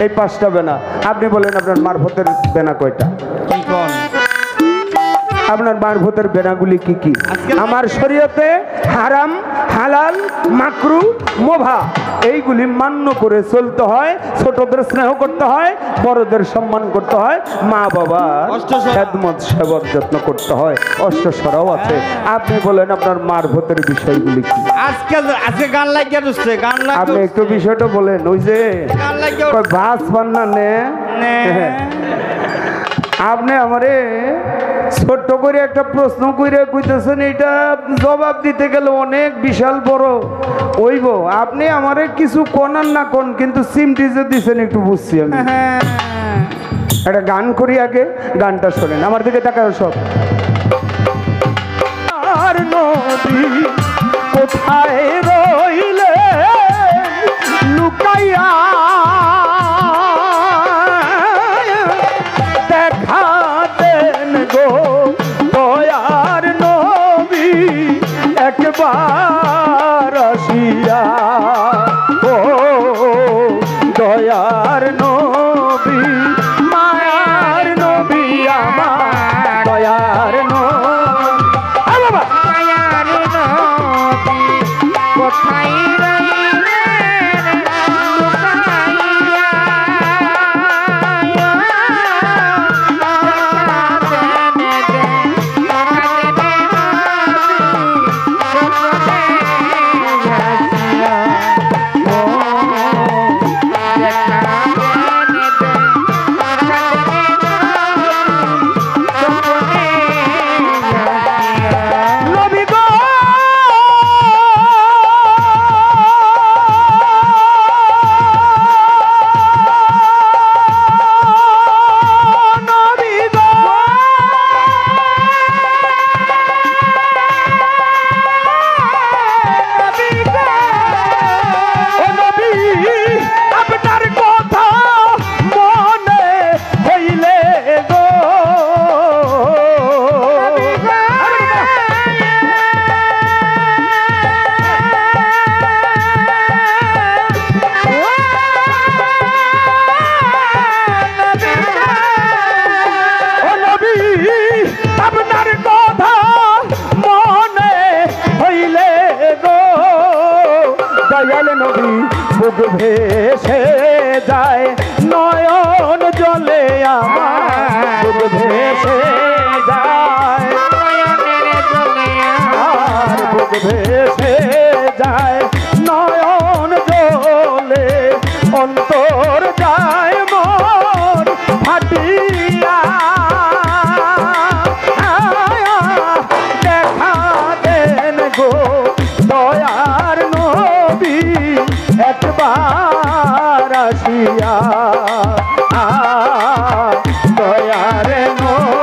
এই 5টা বেনা। আপনি বলেন আপনার মারফতের বেনা কয়টা? আপনার মারফতের বেনাগুলি কি কি? আমার শরীয়তে হারাম, হালাল, মাকরু, মোভা, এইগুলি মান্য করে চলতে হয়। ছোটদের স্নেহ করতে হয়, বড়দের সম্মান করতে হয়, মা বাবার খেদমত সেবক যত্ন করতে হয়, অষ্টসরাও আছে। আপনি বলেন আপনার মারফতের বিষয়গুলি কি? আজকে গান লাগিয়ে দিচ্ছে, গান লাগিয়ে আপনি একটু বিষয়টা বলেন। ওই যে ভাস পান্না নে, আপনি আমারে ছোট্ট করে একটা প্রশ্ন করে কইতেছেন, এটা জবাব দিতে গেলে অনেক বিশাল বড় হইব। আপনি আমারে কিছু কোনার না কোন, কিন্তু সিমটি যে দিচ্ছেন একটু বুঝছি আমি। একটা গান করি, আগে গানটা শোনেন, আমার দিকে তাকায় সব। আর নদী কোথায় রইলে লুকাইয়া, দয়ার নবী একবার আসিয়া, ও দয়ার নবী, মায়ার নবী আমার, দয়াল নবী বুক ভেসে যায় নয়ন জলে আমার বুক ভেসে যায় আর বুক ভেসে যায় নয়ন জলে অন্তর যায় মোর ফাটিয়া দেখা দেন গো দয়ার নবী একবার আসিয়া দয়ার নবী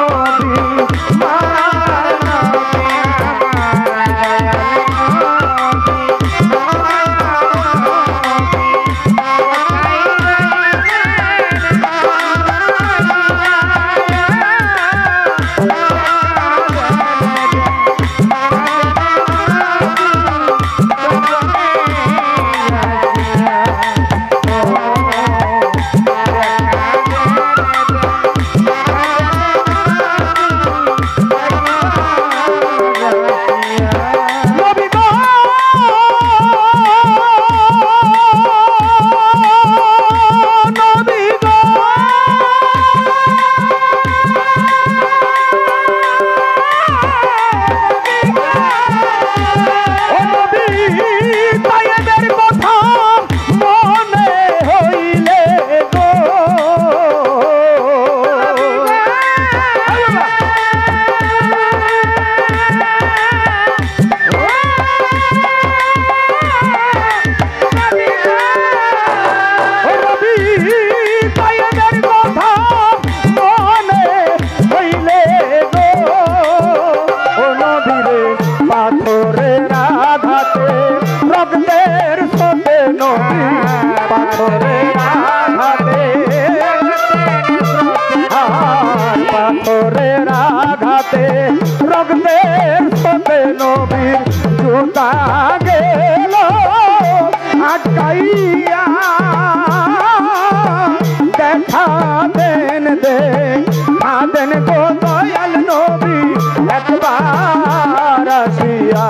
পাথরের আঘাতে রক্তের সাথে নবীর জুতা গেল আটকাইয়া দেখা দেন দেন গো দয়াল নবী একবার আসিয়া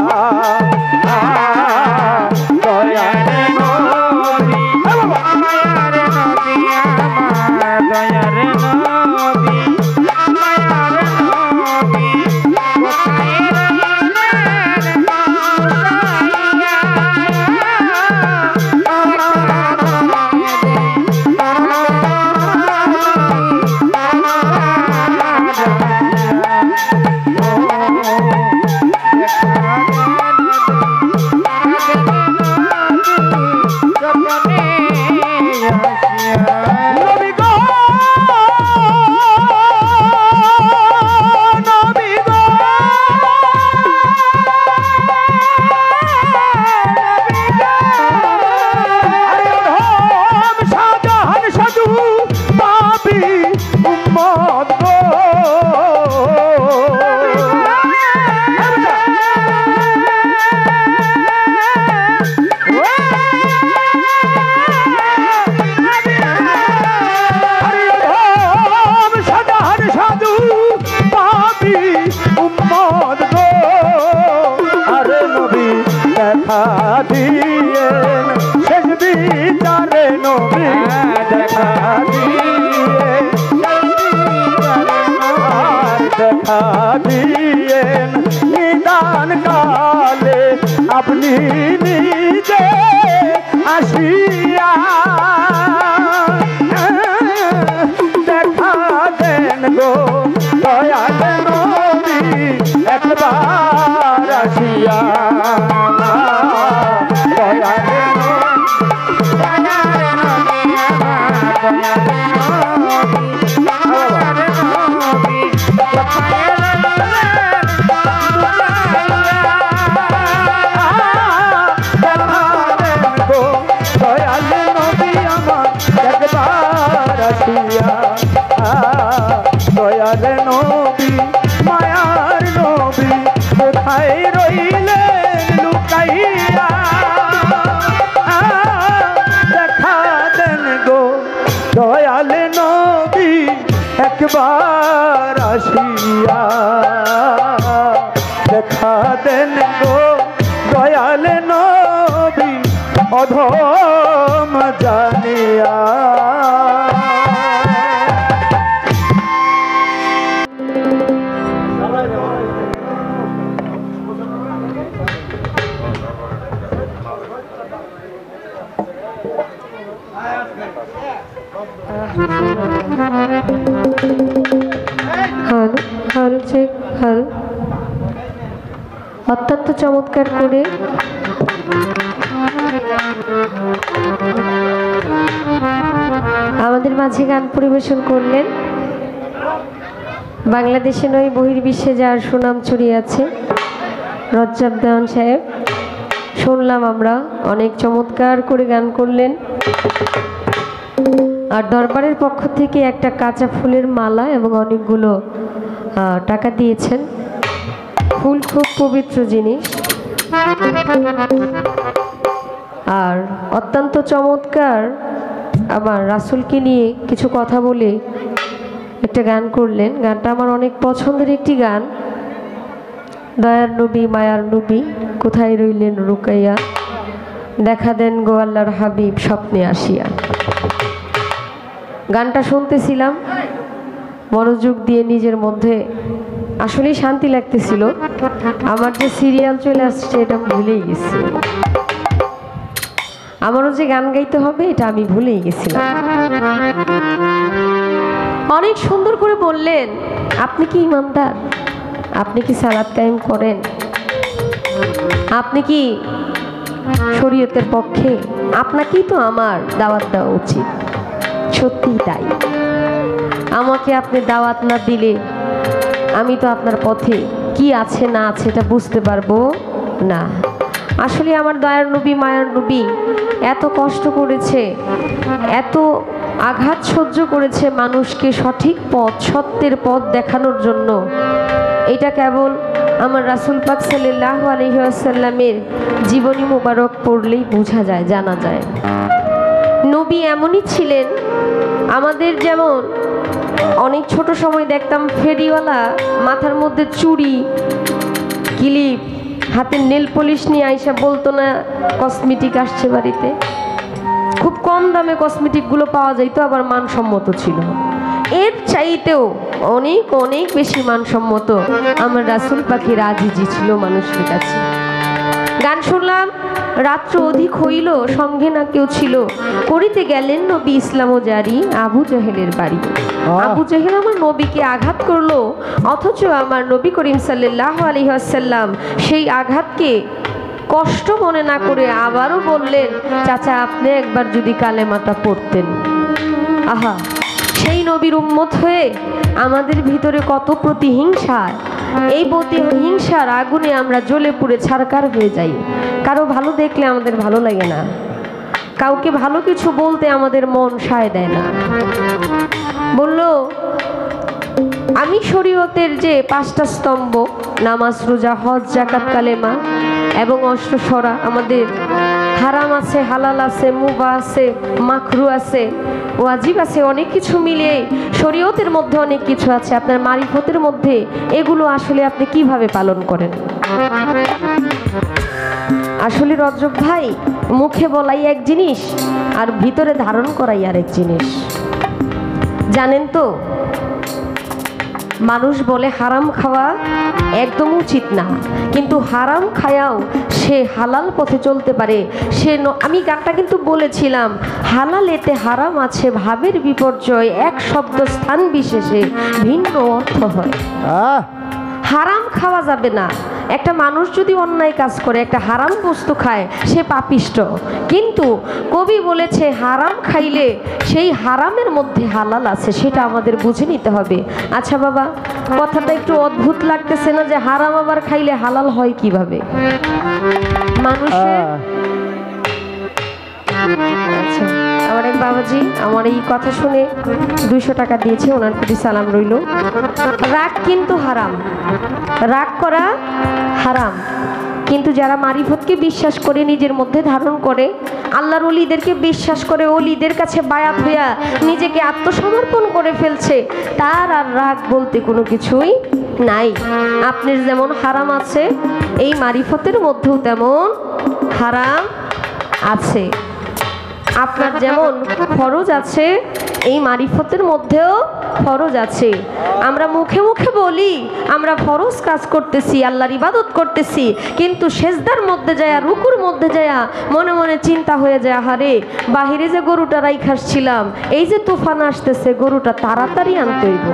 দয়াল নবী মায়ার নবী আমার দয়াল নবী মায়ার নবী দিয়েন শেষ বিচারে নবী দেখা দেখা দিয়েন নিদান কালে আপনি নিজে আসিয়া দেখা দেন গো দয়াল নবী একবার আসিয়া দয়াল নবী মায়ার নবী কোথায় রইলেন লুকাইয়া দেখা দেন গো দয়াল নবী একবার আসিয়া দেখা দেন গো দয়াল নবী অধম জানিয়া হাল হাল চেক হাল অত্যন্ত চমৎকার করে আমাদের মাঝে গান পরিবেশন করলেন। বাংলাদেশে নয় বহির্বিশ্বে যার সুনাম ছড়িয়ে আছে রজ্জাব দেওয়ান সাহেব, শুনলাম আমরা অনেক চমৎকার করে গান করলেন। আর দরবারের পক্ষ থেকে একটা কাঁচা ফুলের মালা এবং অনেকগুলো টাকা দিয়েছেন। ফুল খুব পবিত্র জিনিস। আর অত্যন্ত চমৎকার আমার রাসূলকে নিয়ে কিছু কথা বলে একটা গান করলেন। গানটা আমার অনেক পছন্দের একটি গান। দয়ার নবী মায়ার নবী কোথায় রইলেন রুকাইয়া, দেখা দেন গো আল্লাহর হাবিব স্বপ্নে আসিয়া। গানটা শুনতেছিলাম মনোযোগ দিয়ে, নিজের মধ্যে আসলেই শান্তি লাগতেছিল। আমার যে সিরিয়াল চলে আসছে এটা আমি ভুলেই গেছি, আমারও যে গান গাইতে হবে এটা আমি ভুলেই গেছিলাম। অনেক সুন্দর করে বললেন, আপনি কি ইমানদার? আপনি কি সালাত কায়েম করেন? আপনি কি শরীয়তের পক্ষে? আপনাকেই তো আমার দাওয়াত দেওয়া উচিত। সত্যিই তাই, আমাকে আপনি দাওয়াত না দিলে আমি তো আপনার পথে কি আছে না আছে এটা বুঝতে পারবো না। আসলে আমার দয়ার নবী মায়ার নবী এত কষ্ট করেছে, এত আঘাত সহ্য করেছে মানুষকে সঠিক পথ সত্যের পথ দেখানোর জন্য। এটা কেবল আমার রাসূল পাক সাল্লাল্লাহু আলাইহি ওয়াসাল্লামের জীবনী মুবারক পড়লেই বোঝা যায়, জানা যায়। নবী এমনই ছিলেন, আমাদের যেমন অনেক ছোট সময় দেখতাম ফেরিওয়ালা মাথার মধ্যে চুড়ি ক্লিপ হাতে নেল পলিশ নিয়ে আইসা বলতো না কসমেটিক আসছে বাড়িতে। খুব কম দামে কসমেটিকগুলো পাওয়া যাইতো, আবার মানসম্মত ছিল। এর চাইতেও অনেক অনেক বেশি মানসম্মত আমার রাসূল পাখির আজিজি ছিল মানুষের কাছে। গান শুনলাম, রাত্র অধিক হইল সঙ্গে না কেউ ছিল, করিতে গেলেন নবী ইসলাম ও জারি আবু জাহেলের বাড়ি। আবু জাহেল আমার নবীকে আঘাত করলো, অথচ আমার নবী করিম সাল্লাল্লাহু আলাইহি ওয়াসাল্লাম সেই আঘাতকে কষ্ট মনে না করে আবারও বললেন, চাচা আপনি একবার যদি কালেমাটা পড়তেন। আহা, সেই নবীর উম্মত হয়ে আমাদের ভিতরে কত প্রতিহিংসা, এই প্রতিহিংসার আগুনে আমরা জ্বলে পুড়ে ছারখার হয়ে যাই। কারো ভালো দেখলে আমাদের ভালো লাগে না, কাউকে ভালো কিছু বলতে আমাদের মন সায় দেয় না। বলল, আমি শরীয়তের যে 5টা স্তম্ভ নামাজ রোজা হজ যাকাত কালেমা এবং অষ্টসরা, আমাদের হারাম আছে হালাল আছে মুবাহ আছে মাকরু আছে ওয়াজিব আছে, অনেক কিছু মিলিয়ে শরীয়তের মধ্যে অনেক কিছু আছে। আপনার মারিফতের মধ্যে এগুলো আসলে আপনি কিভাবে পালন করেন? আসলে রজব ভাই, মুখে বলাই এক জিনিস আর ভিতরে ধারণ করাই আরেক জিনিস। জানেন তো, মানুষ বলে হারাম খাওয়া একদম উচিত না, কিন্তু হারাম খায়াও সে হালাল পথে চলতে পারে। আমি গানটা কিন্তু বলেছিলাম, হালাল এতে হারাম আছে ভাবের বিপর্যয়, এক শব্দ স্থান বিশেষে ভিন্ন অর্থ হয়। হারাম খাওয়া যাবে না। একটা মানুষ যদি অন্যায় কাজ করে, একটা হারাম বস্তু খায়, সে পাপিষ্ট। কিন্তু কবি বলেছে হারাম খাইলে সেই হারামের মধ্যে হালাল আছে, সেটা আমাদের বুঝে নিতে হবে। আচ্ছা বাবা, কথাটা একটু অদ্ভুত লাগতেছে না যে হারাম আবার খাইলে হালাল হয় কিভাবে? মানুষের আচ্ছা, আমার এক বাবাজি আমার এই কথা শুনে 200 টাকা দিয়েছে, ওনার প্রতি সালাম রইল। রাগ কিন্তু হারাম, রাগ করা হারাম, কিন্তু যারা মারিফতকে বিশ্বাস করে নিজের মধ্যে ধারণ করে, আল্লাহর ওলিদেরকে বিশ্বাস করে, ওলিদের কাছে বায়াত হইয়া নিজেকে আত্মসমর্পণ করে ফেলছে, তার আর রাগ বলতে কোনো কিছুই নাই। আপনার যেমন হারাম আছে, এই মারিফতের মধ্যেও তেমন হারাম আছে। আপনার যেমন ফরজ আছে, এই মারিফতের মধ্যেও ফরজ আছে। আমরা মুখে মুখে বলি আমরা ফরজ কাজ করতেছি, আল্লাহর ইবাদত করতেছি, কিন্তু সেজদার মধ্যে যায়, রুকুর মধ্যে যায় মনে মনে চিন্তা হয়ে যায়, আহারে বাহিরে যে গরুটা রাইখাসছিলাম, এই যে তুফান আসতেছে, গরুটা তাড়াতাড়ি আনতে হইব।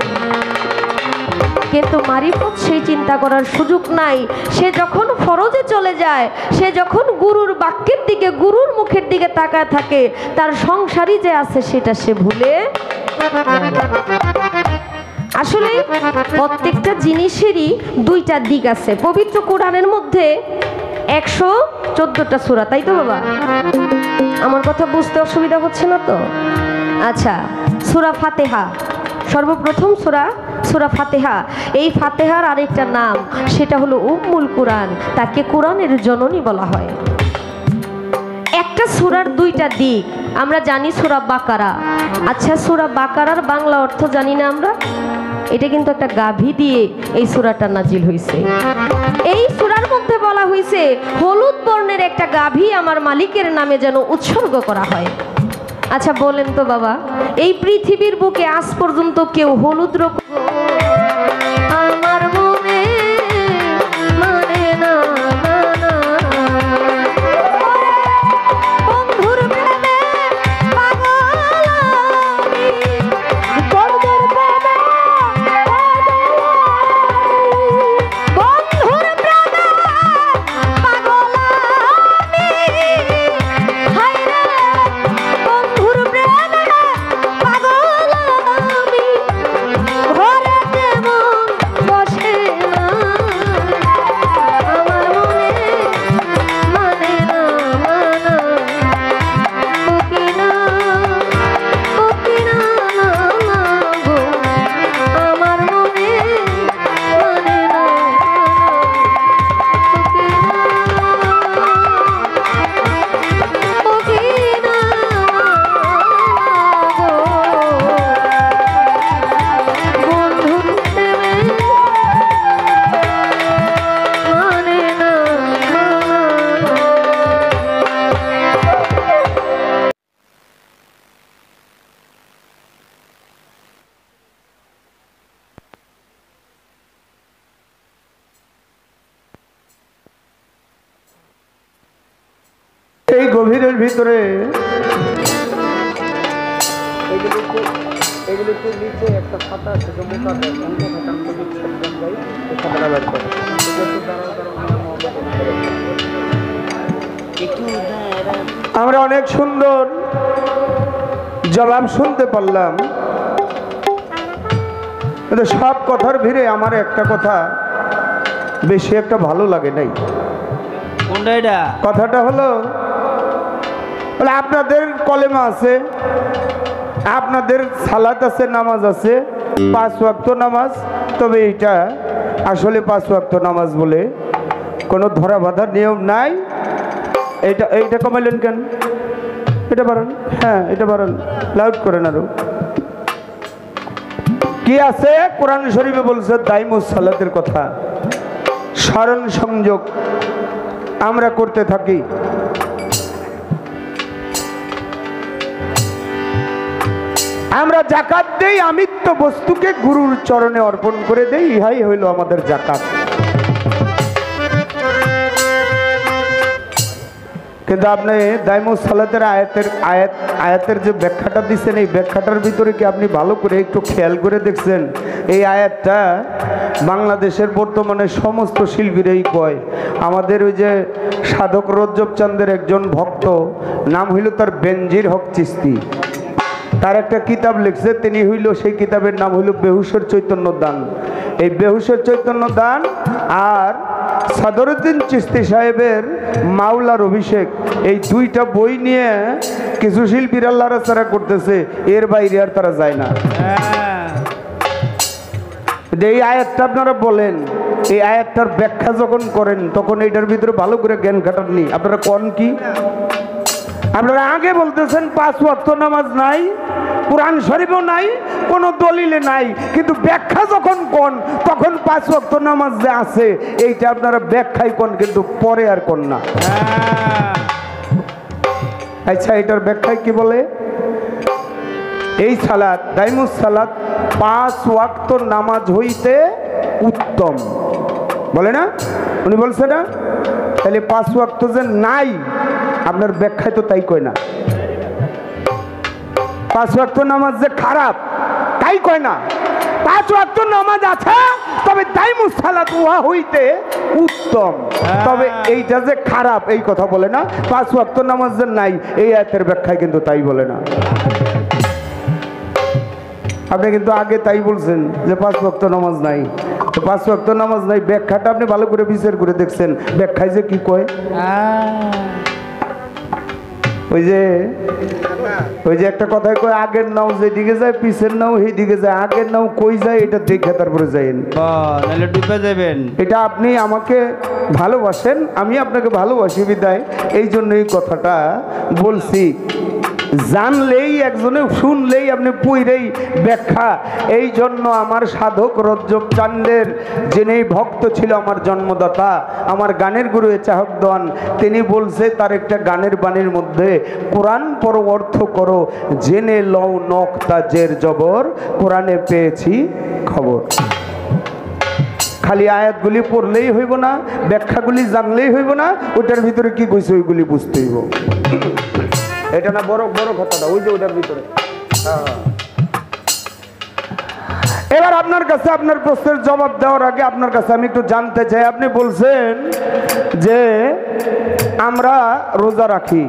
কিন্তু মারিফত সেই চিন্তা করার সুযোগ নাই। সে যখন ফরজে চলে যায়, সে যখন গুরুর বাক্যের দিকে, গুরুর মুখের দিকে তাকায় থাকে, তার সংসারই যে আছে সেটা সে ভুলে আসলে প্রত্যেকটা জিনিসেরই দুইটা দিক আছে। পবিত্র কোরআনের মধ্যে 114টা সূরা, তাই তো বাবা? আমার কথা বুঝতে অসুবিধা হচ্ছে না তো? আচ্ছা, সূরা ফাতিহা সর্বপ্রথম সূরা ফাতিহা। এই ফাতিহার আরেকটা নাম, সেটা হলো উম্মুল কুরআন। তাকে কোরআনের জননী বলা হয়। একটা সূরার দুইটা দিক। আমরা জানি সূরা বাকারা। আচ্ছা, সূরা বাকারার বাংলা অর্থ জানি না আমরা? এটা কিন্তু একটা গাভী দিয়ে এই সূরাটা নাজিল হয়েছে। এই সূরার মধ্যে বলা হয়েছে হলুদ বর্ণের একটা গাভী আমার মালিকের নামে যেন উৎসর্গ করা হয়। আচ্ছা বলেন তো বাবা, এই পৃথিবীর বুকে আজ পর্যন্ত কেউ হলুদ রোগ আমার মনে মানে না, বন্ধুর প্রেমে পাগল আমি, বন্ধুর প্রেমে পাগল আমি, হায় রে বন্ধুর প্রেমে পাগল আমি, ঘরে তেমন বসে না আমার মনে মানে না, উকিনা গো আমার মনে মানে না, উকিনা গো বন্ধুর প্রেমে মানে না। এই গভীরের ভিতরে আমরা অনেক সুন্দর জবাব শুনতে পারলাম, কিন্তু সব কথার ভিড়ে আমার একটা কথা বেশি একটা ভালো লাগে নাই। কোনটা এটা? কথাটা হলো বলে আপনাদের কলেমা আছে, আপনাদের সালাত আছে, নামাজ আছে, 5 ওয়াক্ত নামাজ, তবে এটা আসলে 5 ওয়াক্ত নামাজ বলে কোনো ধরা বাঁধার নিয়ম নাই। এইটা কমাইলেন কেন? এটা বাড়ান, হ্যাঁ এটা বাড়ান, লাউড করেন আরো। কি আছে? কোরআন শরীফে বলছে দাইমুস সালাতের কথা, স্মরণ সংযোগ আমরা করতে থাকি। আমরা জাকাত দেই, আমিত্ব বস্তুকে গুরুর চরণে অর্পণ করে দেই, ইহাই হইল আমাদের জাকাত। কিন্তু আপনি দাইমুস সালাতের আয়াতের যে ব্যাখ্যাটা দিচ্ছেন, এই ব্যাখ্যাটার ভিতরে কি আপনি ভালো করে একটু খেয়াল করে দেখছেন? এই আয়াতটা বাংলাদেশের বর্তমানে সমস্ত শিল্পীরাই কয়। আমাদের ওই যে সাধক রজ্জব চাঁদের একজন ভক্ত, নাম হইল তার বেনজির হক চিস্তি, তার একটা কিতাব লিখছে, তিনি হইল, সেই কিতাবের নাম হইল বেহুশের চৈতন্য দান। এই বেহুশের চৈতন্য দান আর সাদরুদ্দিন চিস্তি সাহেবের মাওলার অভিষেক, এই দুইটা বই নিয়ে কিছু শিল্পীরা লড়াচড়া করতেছে, এর বাইরে আর তারা যায় না। এই আয়াতটা আপনারা বলেন, এই আয়াতটার ব্যাখ্যা যখন করেন তখন এইটার ভিতরে ভালো করে জ্ঞান খাটাননি। আপনারা কোন কি? আপনারা আগে বলতেছেন 5 ওয়াক্ত নামাজ নাই, কোরআন শরীফও নাই, কোনো দলিলে নাই, কিন্তু ব্যাখ্যা যখন কোন তখন 5 ওয়াক্ত নামাজ যে আছে এইটা আপনারা ব্যাখ্যাই কোন, কিন্তু পরে আর কোন না। আচ্ছা, এটার ব্যাখ্যায় কি বলে? এই সালাত দাইমুস সালাত 5 ওয়াক্ত নামাজ হইতে উত্তম বলে না, উনি বলছে না? তাহলে 5 ওয়াক্ত যে নাই, আপনার ব্যাখ্যায় তো তাই কয় না। 5 ওয়াক্ত নামাজ যে খারাপ তাই কয় না। 5 ওয়াক্ত নামাজ আছে, তবে দাইমুস সালাত উহা হইতে উত্তম, তবে এইটা যে খারাপ এই কথা বলে না। 5 ওয়াক্ত নামাজ যে নাই এই আয়াতের ব্যাখ্যায় কিন্তু তাই বলে না। আপনি কিন্তু আগে তাই বলছেন যে 5 ওয়াক্ত নামাজ নাই, তো 5 ওয়াক্ত নামাজ নাই ব্যাখ্যাটা আপনি ভালো করে বিচার করে দেখছেন, ব্যাখ্যায় যে কি কয়? ওই যে একটা কথায় কয়, আগের নাও যেদিকে যায় পিছের নাও সেই দিকে যায়, আগের নাও কই যায় এটা দেখে তারপরে যাইন, নাহলে ডুবে যাবেন। এটা আপনি আমাকে ভালোবাসেন, আমি আপনাকে ভালোবাসি বিদায় এই জন্য এই কথাটা বলছি। জানলেই একজনে শুনলেই আপনি পুইরেই ব্যাখ্যা। এই জন্য আমার সাধক রজ্জব চান্দের, যিনি ভক্ত ছিল আমার জন্মদাতা, আমার গানের গুরু চাহক দেওয়ান, তিনি বলছে তার একটা গানের বাণীর মধ্যে, কোরআন পড়ো অর্থ করো, জেনে লও নক্তা জের জবর, কোরআনে পেয়েছি খবর। খালি আয়াতগুলি পড়লেই হইব না, ব্যাখ্যাগুলি জানলেই হইব না, ওটার ভিতরে কি কইছে ওইগুলি বুঝতে হইব। এটা না বড় বড় কথাটা, ওই যে ওটার ভিতরে। এবার আপনার কাছে আপনার প্রশ্নের জবাব দেওয়ার আগে আপনার কাছে আমি একটু জানতে চাই, আপনি বলছেন যে আমরা রোজা রাখি,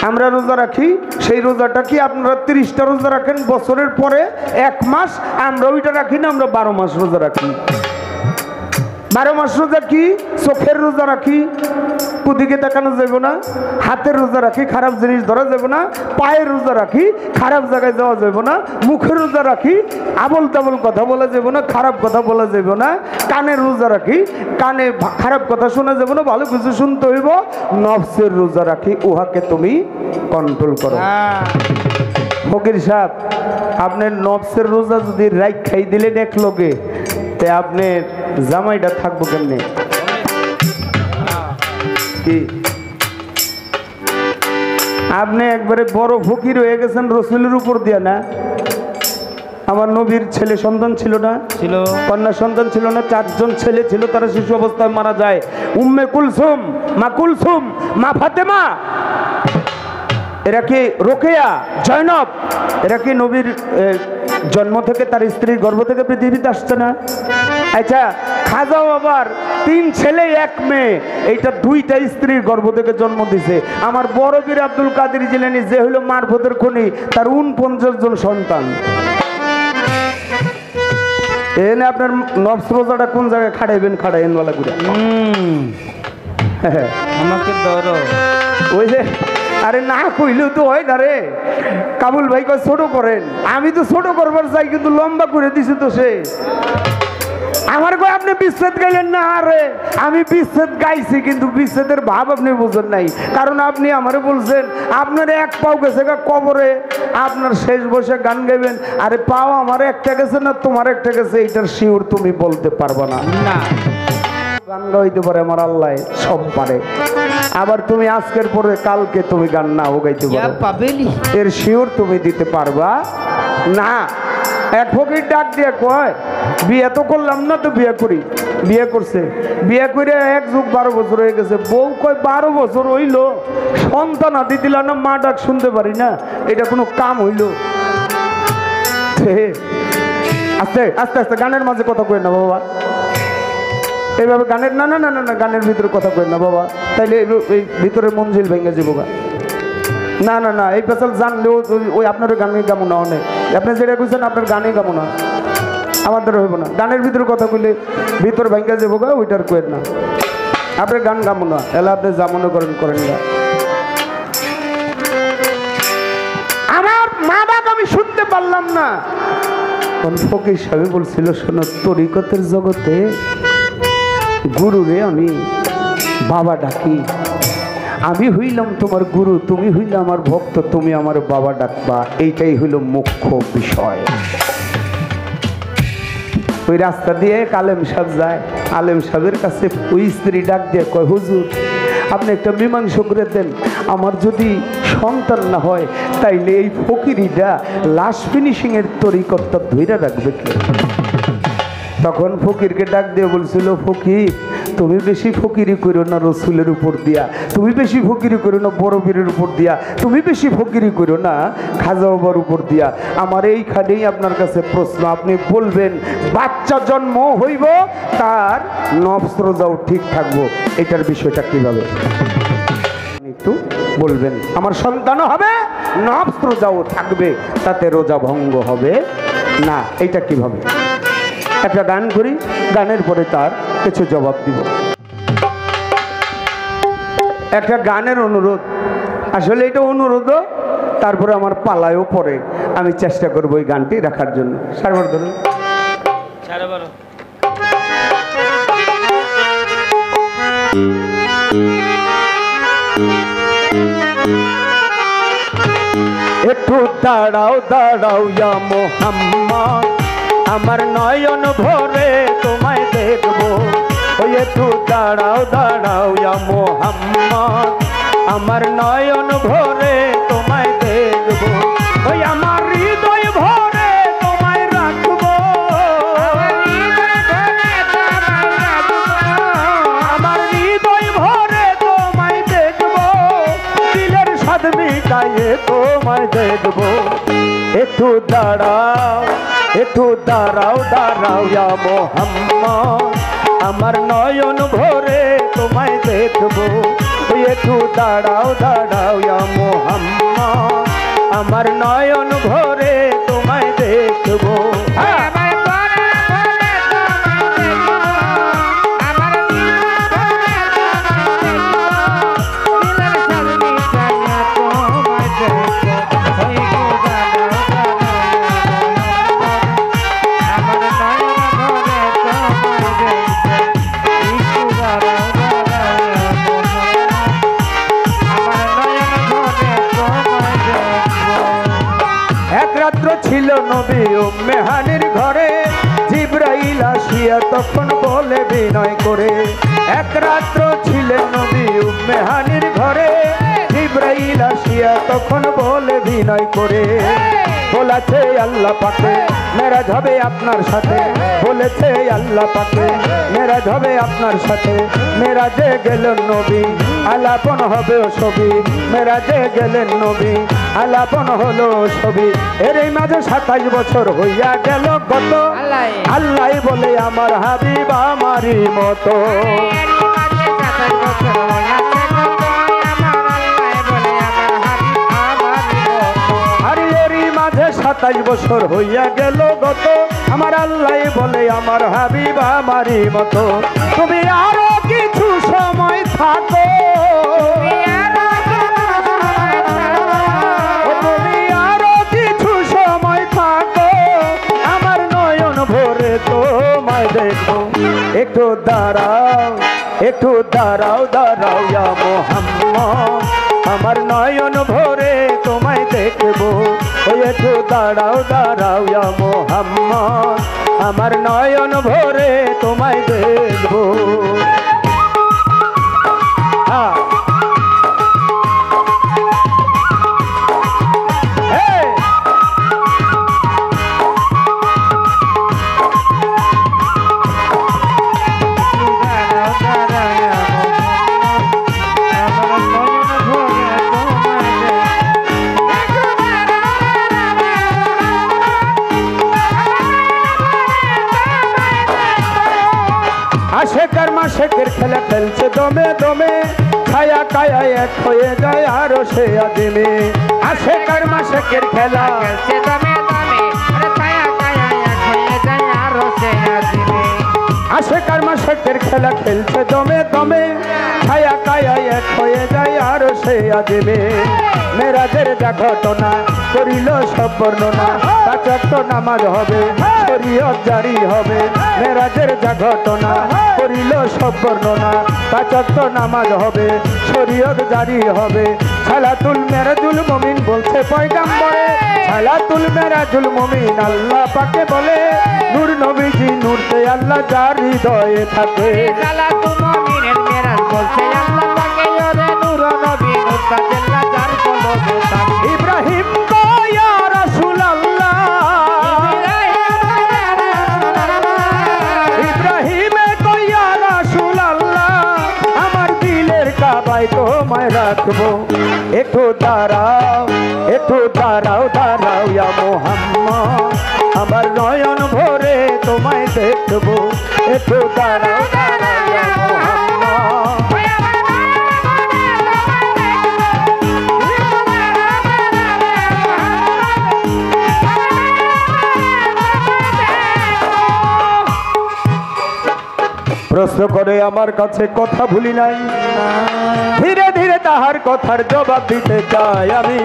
আমরা রোজা রাখি, সেই রোজাটা কি আপনারা 30টা রোজা রাখেন বছরের পরে 1 মাস, আমরা ওইটা রাখি না, আমরা 12 মাস রোজা রাখি। 12 মাস রোজা কি? চোখের রোজা রাখি, কুদিকে তাকানো যাবে না, হাতের রোজা রাখি, খারাপ জিনিস ধরা যাবে না, পায়ের রোজা রাখি, খারাপ জায়গায় যাওয়া যাবে না, মুখের রোজা রাখি, আবল তাবল কথা বলা যাবে না, খারাপ কথা বলা যাবে না, কানের রোজা রাখি, কানে খারাপ কথা শোনা যাবে না, ভালো কিছু শুনতে হইব। নফসের রোজা রাখি, উহাকে তুমি কন্ট্রোল করো। ফকির সাহেব, আপনার নফসের রোজা যদি রাইট খাই দিলেন এক লোকে, তে আপনার জামাইটা থাকবো কেমনে? আপনি একবারে বড় ফকির হয়ে গেছেন রসুলের উপর দিয়া না। আমার নবীর ছেলে সন্তান ছিল না, ছিল কন্যা সন্তান ছিল না, 4 জন ছেলে ছিল, তারা শিশু অবস্থায় মারা যায়। উম্মে কুলসুম, মা ফাতেমা, এরা কি রোকেয়া, জয়নব, এরা কি নবীর জন্ম থেকে তার স্ত্রীর গর্ভ থেকে পৃথিবীতে আসছে না? আচ্ছা, খাজাও আবার 3 ছেলে 1 মেয়ে, এইটা 2টা স্ত্রীর গর্ভ থেকে জন্ম দিছে। আমার বড় বীর আব্দুল কাদের জিলানী, যে হইল মারফতের খনি, তার 49 জন সন্তান। এনে আপনার নফস রোজাটা কোন জায়গায় খাটাইবেন, খাটাইন বলা করে আমাকে ধরো। ওই যে, আরে না কইলেও তো হয় না রে। কাবুল ভাই কয় ছোট করেন, আমি তো ছোট করবার চাই, কিন্তু লম্বা করে দিছি তো সে। আমার কয় আপনি বিচ্ছেদ গাইলেন না, আরে আমি বিচ্ছেদ গাইছি, কিন্তু বিচ্ছেদের ভাব আপনি বুঝেন নাই। কারণ আপনি আমারে বলছেন আপনার 1 পাও গেছে কবরে, আপনার শেষ বসে গান গাইবেন। আরে পাও আমার একটা গেছে না তোমার একটা গেছে, এইটার শিওর তুমি বলতে পারবা না। গান গাইতে পারে আমার আল্লাহ, সব পারে। আবার তুমি আজকের পরে কালকে তুমি গান নাও গাইতে পারো, এর শিওর তুমি দিতে পারবা না। এক ফকির ডাক দিয়ে কয়, বিয়ে তো করলাম না, তো বিয়ে করি। বিয়ে করছে, বিয়ে করে 1 যুগ 12 বছর হয়ে গেছে। বউ কয় 12 বছর হইল, সন্তান হাতি দিলা না, মা ডাক শুনতে পারি না, এটা কোনো কাম হইল? আস্তে আস্তে আস্তে গানের মাঝে কথা কই না বাবা, এইভাবে গানের না না না না গানের ভিতরে কথা কই না বাবা, তাইলে এই ভিতরে মঞ্জিল ভেঙে যাবো। না না না, এই পেশাল জানলেও ওই আপনার গানে গামো না, অনেক আপনি যেটা কইছেন আপনার গানে গামো না, আমার দ্বারা হইব না। গানের ভিতরে কথা কইলে ভিতর ভেঙে যাবো গা, ওইটার কইেন না, আপনার গান গামো না, এলা আপনি যা মনে করেন করেন না। আমার মা বাপ আমি শুনতে পারলাম না। কোন ফকির সাহেব বলছিল, শোনো, তরিকতের জগতে গুরুরে আমি বাবা ডাকি, আমি হইলাম তোমার গুরু, তুমি হইলে আমার ভক্ত, তুমি আমার বাবা ডাকবা, এইটাই হইল মুখ্য বিষয়। ওই রাস্তা দিয়ে আলেম সাহেব যায়, আলেম সাহেবের কাছে ওই স্ত্রী ডাক দিয়ে কয়, হুজুর আপনি একটা মীমাংসা করে দেন, আমার যদি সন্তান না হয় তাইলে এই ফকিরিটা লাশ ফিনিশিংয়ের তরিকতটা ধইরা রাখবে কে? তখন ফকিরকে ডাক দিয়ে বলছিল, ফকির তুমি বেশি ফকিরি করো না রসুলের উপর দিয়া, তুমি বেশি ফকিরি করো না বড় বীরের উপর দিয়া, তুমি বেশি ফকিরি করো না খাজা বাবার উপর দিয়া। আমার এইখানেই আপনার কাছে প্রশ্ন, আপনি বলবেন বাচ্চা জন্ম হইব তার নফস রোজাও ঠিক থাকবো, এটার বিষয়টা কিভাবে একটু বলবেন? আমার সন্তানও হবে নফস রোজাও থাকবে, তাতে রোজা ভঙ্গ হবে না, এইটা কিভাবে? একটা গান করি, গানের পরে তার কিছু জবাব দিব। একটা গানের অনুরোধ, আসলে এটা অনুরোধও, তারপরে আমার পালায়ও পড়ে, আমি চেষ্টা করবো এই গানটি রাখার জন্য। সারবার ধরুন। একটু দাঁড়াও দাঁড়াও ইয়া মোহাম্মদ, আমার নয়ন ভরে তোমায় দেখবো। ওই একটু দাঁড়াও দাঁড়াও ইয়া মোহাম্মদ, আমার নয়ন ভরে তোমায় দেখবো। ওই আমার হৃদয় ভরে তোমায় রাখবো, আমার হৃদয় ভরে তোমায় দেখবো, দিলের স্বাদ মিটাইয়ে তোমায় দেখবো। একটু দাঁড়াও, একটু দাঁড়াও দাঁড়াও ইয়া মোহাম্মদ, আমার নয়ন ভরে তোমায় দেখবো। একটু দাঁড়াও দাঁড়াও ইয়া মোহাম্মদ, আমার নয়ন ভরে তোমায় দেখবো। ছিল নবী উম্মে হানির ঘরে, জিবরাইল আসিয়া তখন বলে বিনয় করে। এক রাত্র ছিলেন নবী উম্মে হানির ঘরে, জিবরাইল আসিয়া তখন বলে বিনয় করে। বলেছে আল্লাহ পাকে মেরাজ হবে আপনার সাথে, বলেছে আল্লাহ পাকে মেরাজ হবে আপনার সাথে। মেরাজে গেলেন নবী আলাপন হবে ছবি, মেরাজে গেলেন নবী আলাপন হলো ছবি। এর এই মাঝে 27 বছর হইয়া গেল গত, আল্লাহ বলে আমার হাবিব আমারই মতো। আর এরই মাঝে 27 বছর হইয়া গেল গত, আমার আল্লাহ বলে আমার হাবিব আমারই মতো। তুমি আরো কিছু সময় থাকো, তুমি আরো কিছু সময় থাকো, আমার নয়ন ভরে তোমায় দেখো। একটু দাঁড়াও, একটু দাঁড়াও দাঁড়াও ইয়া মোহাম্মদ, আমার নয়ন ভরে তোমায় দেখবো। ওই একটু দাঁড়াও দাঁড়াও ইয়া মোহাম্মদ, আমার নয়ন ভরে তোমায় দেখবো। আশেকার মাশেকের খেলা খেলছে দমে দমে, ছায়া কায়া এক হয়ে যায় আরো সে আদিমে। আশেকার মাশেকের খেলা খেলছে দমে দমে, ছায়া কায়া এক হয়ে যায় আরো সে আদিমে। আশেকার মাশেকের খেলা খেলছে দমে দমে, ছায়া কায়া এক হয়ে যায় আরো সে আদিমে। মেরাজের যা ঘটনা করিল সব বর্ণনা, 5 ওয়াক্ত নামাজ হবে শরীয়ত জারি হবে। মেরাজের যা ঘটনা করিল সব বর্ণনা, 5 ওয়াক্ত নামাজ হবে শরীয়ত জারি হবে। সালাতুল মেরাজুল মুমিন বলছে পয়গাম্বরে, সালাতুল মেরাজুল মুমিন আল্লাহ পাকে বলে। নূর নবীজি নূরতে আল্লাহ যার হৃদয়ে থাকে, সালাতুল মুমিনের মেরাজ বলছে আল্লাহ পাকে, ওরে নূর নবী নূর রাখবো। একটু দাঁড়াও, একটু দাঁড়াও, দাঁড়াও ইয়া মোহাম্মদ, আমার নয়ন ভরে তোমায় দেখবো। একটু দাঁড়াও, দাঁড়াও ইয়া মোহাম্মদ। প্রশ্ন করে আমার কাছে কথা ভুলি নাই, ধীরে ধীরে তাহার কথার জবাব দিতে চাই আমি।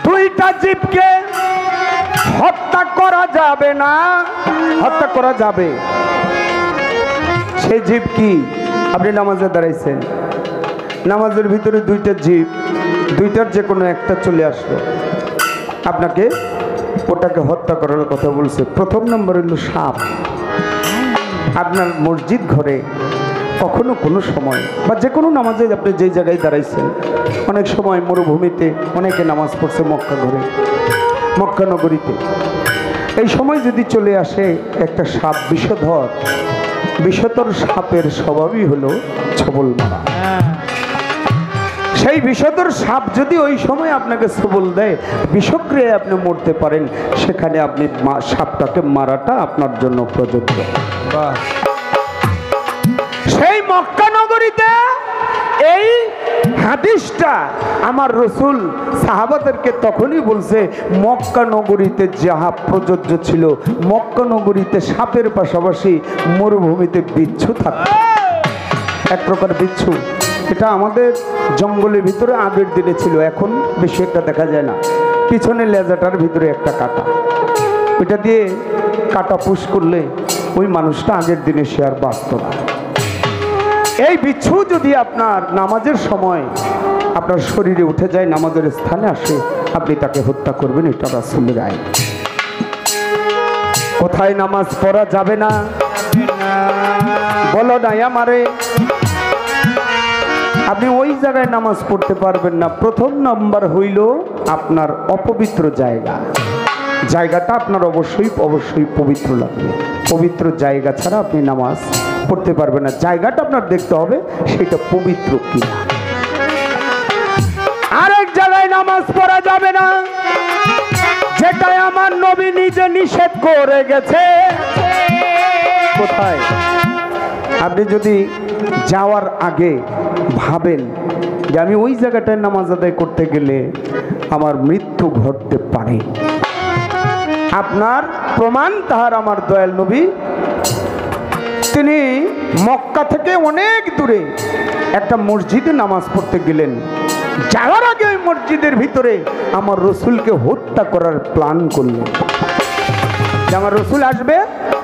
দুইটা জীবকে হত্যা করা যাবে না, হত্যা করা যাবে। সেই জীব কি? আপনি নামাজে দাঁড়াইছেন, নামাজের ভিতরে দুইটা জীব, দুইটার যে কোনো একটা চলে আসলো, আপনাকে ওটাকে হত্যা করার কথা বলছে। প্রথম নম্বর হলো সাপ। আপনার মসজিদ ঘরে কখনো কোনো সময় বা যে কোনো নামাজে আপনি যেই জায়গায় দাঁড়াইছেন, অনেক সময় মরুভূমিতে অনেকে নামাজ পড়ছে, মক্কা ঘরে, মক্কা নগরীতে, এই সময় যদি চলে আসে একটা সাপ, বিষধর, বিষধর সাপের স্বভাবই হলো ছবল মারা। সেই বিষধর সাপ যদি ওই সময় আপনাকে সবল দেয়, বিষক্রিয়ায় আপনি মরতে পারেন, সেখানে আপনি সাপটাকে মারাটা আপনার জন্য প্রযোজ্য। সেই মক্কা নগরীতে এই হাদিসটা আমার রসুল সাহাবাদেরকে তখনই বলছে, মক্কা নগরীতে যাহা প্রযোজ্য ছিল, মক্কা নগরীতে সাপের পাশাপাশি মরুভূমিতে বিচ্ছু থাকত, এক প্রকার বিচ্ছু। এটা আমাদের জঙ্গলের ভিতরে আগের দিনে ছিল, এখন বেশি একটা দেখা যায় না। পিছনে লেজাটার ভিতরে একটা কাটা, ওইটা দিয়ে কাটা পুশ করলে ওই মানুষটা আগের দিনে সে আর বাঁচত না। এই বিচ্ছু যদি আপনার নামাজের সময় আপনার শরীরে উঠে যায়, নামাজের স্থানে আসে, আপনি তাকে হত্যা করবেন, এটা রাসূলের আইন। কোথায় নামাজ পড়া যাবে না বলো নাই আমারে? আপনি ওই জায়গায় নামাজ পড়তে পারবেন না। প্রথম নাম্বার হইল আপনার অপবিত্র জায়গা, জায়গাটা আপনার অবশ্যই অবশ্যই পবিত্র লাগবে। পবিত্র জায়গা ছাড়া আপনি নামাজ পড়তে পারবেন না। জায়গাটা আপনার দেখতে হবে সেটা পবিত্র কিনা। আরেক জায়গায় নামাজ পড়া যাবে না, যেটাই আমার নবী নিজে নিষেধ করে গেছে। কোথায়? আপনি যদি যাওয়ার আগে ভাবেন যে আমি ওই জায়গাটায় নামাজ আদায় করতে গেলে আমার মৃত্যু ঘটতে পারে, আপনার প্রমাণ তাহার আমার দয়াল নবী, তিনি মক্কা থেকে অনেক দূরে একটা মসজিদে নামাজ পড়তে গেলেন। যাওয়ার আগে ওই মসজিদের ভিতরে আমার রসুলকে হত্যা করার প্ল্যান করলেন, যে আমার রসুল আসবে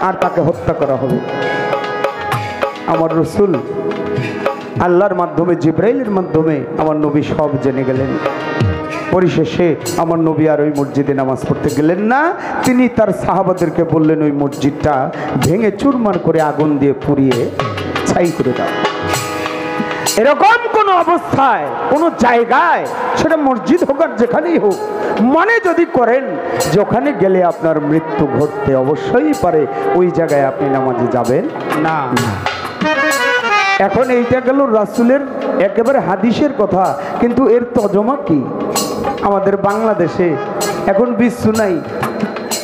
আর তাকে হত্যা করা হবে। আমার রসুল আল্লাহর মাধ্যমে, জিব্রাইলের মাধ্যমে আমার নবী সব জেনে গেলেন। পরিশেষে আমার নবী আর ওই মসজিদে নামাজ পড়তে গেলেন না। তিনি তার সাহাবাদেরকে বললেন, ওই মসজিদটা ভেঙে চুরমার করে আগুন দিয়ে পুড়িয়ে ছাই করে দাও। এরকম কোন অবস্থায়, কোনো জায়গায়, সেটা মসজিদ হোক আর যেখানেই হোক, মনে যদি করেন যে ওখানে গেলে আপনার মৃত্যু ঘটতে অবশ্যই পারে, ওই জায়গায় আপনি নামাজে যাবেন না। এখন এইটা গেল রাসূলের একেবারে হাদিসের কথা, কিন্তু এর তর্জমা কি? আমাদের বাংলাদেশে এখন বিচ্ছু নাই,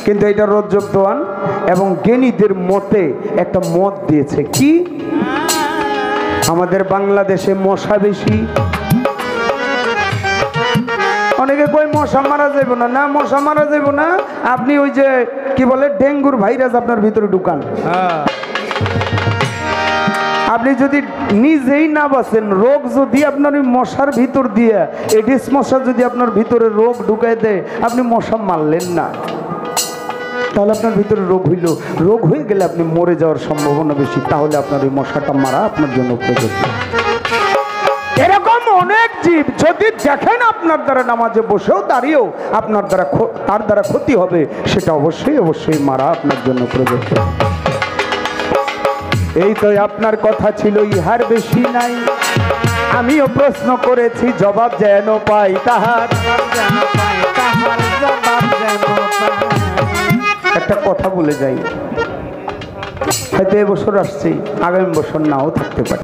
কিন্তু এটা রজ্জব দোয়ান এবং জ্ঞানীদের মতে একটা মত দিয়েছে কি, আমাদের বাংলাদেশে মশা বেশি। অনেকে কয় মশা মারা যাইব না, না মশা মারা যাইব না, আপনি ওই যে কি বলে ডেঙ্গুর ভাইরাস আপনার ভিতরে ঢুকান। আপনি যদি নিজেই না বাঁচেন, রোগ যদি আপনার ওই মশার ভিতর দিয়ে, এডিস মশা যদি আপনার ভিতরে রোগ ঢুকাই দেয়, আপনি মশা মারলেন না, তাহলে আপনার ভিতরে রোগ হইল, রোগ হয়ে গেলে আপনি মরে যাওয়ার সম্ভাবনা বেশি, তাহলে আপনার ওই মশাটা মারা আপনার জন্য প্রযোজ্য। এরকম অনেক জীব যদি দেখেন আপনার দ্বারা নামাজে বসেও দাঁড়িয়েও আপনার দ্বারা তার দ্বারা ক্ষতি হবে, সেটা অবশ্যই অবশ্যই মারা আপনার জন্য প্রযোজ্য। এই তো আপনার কথা ছিল, ইহার বেশি নাই। আমিও প্রশ্ন করেছি, জবাব যেন পাই তাহার। একটা কথা বলে যাই, হয়তো এবছর আসছি, আগামী বছর নাও থাকতে পারে,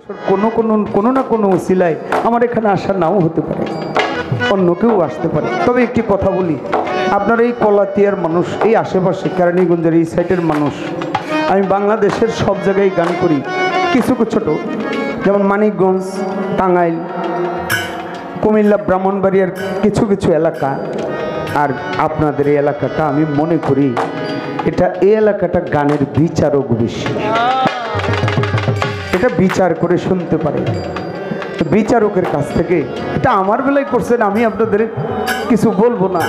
কোনো না কোনো উসিলায় আমার এখানে আসা নাও হতে পারে, অন্য কেউ আসতে পারে। তবে একটি কথা বলি, আপনার এই কলাতিয়ার মানুষ, এই আশেপাশে কেরানীগঞ্জের এই সাইডের মানুষ, আমি বাংলাদেশের সব জায়গায় গান করি, কিছু ছোট, যেমন মানিকগঞ্জ, টাঙ্গাইল, কুমিল্লা, ব্রাহ্মণবাড়িয়ার কিছু কিছু এলাকা, আর আপনাদের এই এলাকাটা আমি মনে করি এই এলাকাটা গানের বিচারক বেশি, এটা বিচার করে শুনতে পারে। বিচারকের কাছ থেকে, এটা আমার বেলায় করছেন, আমি আপনাদের কিছু বলবো না,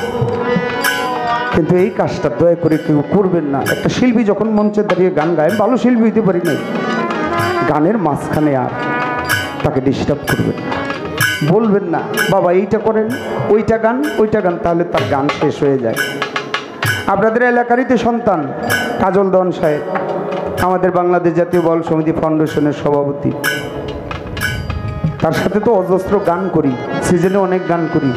কিন্তু এই কাজটা দয়া করে কেউ করবেন না। একটা শিল্পী যখন মঞ্চে দাঁড়িয়ে গান গায়, ভালো শিল্পী হইতে পারি নাই, গানের মাঝখানে আর তাকে ডিস্টার্ব করবেন না, বলবেন না বাবা এইটা করেন, ওইটা গান, তাহলে তার গান শেষ হয়ে যায়। আপনাদের এলাকারই তো সন্তান কাজল দন সাহেব, আমাদের বাংলাদেশ জাতীয় বাউল সমিতি ফাউন্ডেশনের সভাপতি, তার সাথে তো অজস্র গান করি, সিজনে অনেক গান করি।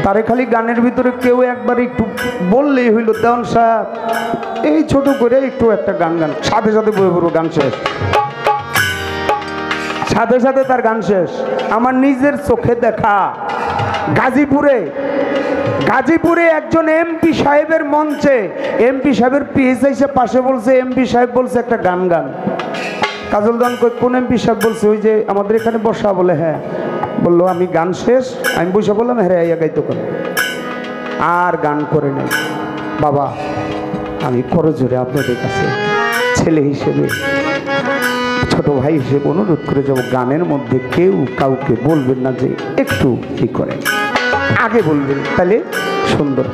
তারে খালি গানের ভিতরে কেউ একবার একটু বললেই হইল, দেওয়ান সাহেব এই ছোট করে একটু একটা গান, সাথে সাথে বয়ে পড়বো, গান শেষ, সাথে সাথে তার গান শেষ। আমার নিজের চোখে দেখা গাজীপুরে একজন এমপি সাহেবের মঞ্চে, এমপি সাহেবের পিএস এসে পাশে বলছে, এমপি সাহেব বলছে একটা গান কাজল দান, কোন এমপি সাহেব বলছে? ওই যে আমাদের এখানে বসা, বলে হ্যাঁ। বললো আমি গান শেষ, আমি বসে বললাম হ্যাঁ ইয়া গাইতে করে, আর গান করে নাই। বাবা আমি করজোরে আপনাদের কাছে ছেলে হিসেবে, ছোট ভাই হিসেবে অনুরোধ করে যাব, গানের মধ্যে কেউ কাউকে বলবেন না যে একটু ই করেন, আগে বলবেন, তাহলে সুন্দর।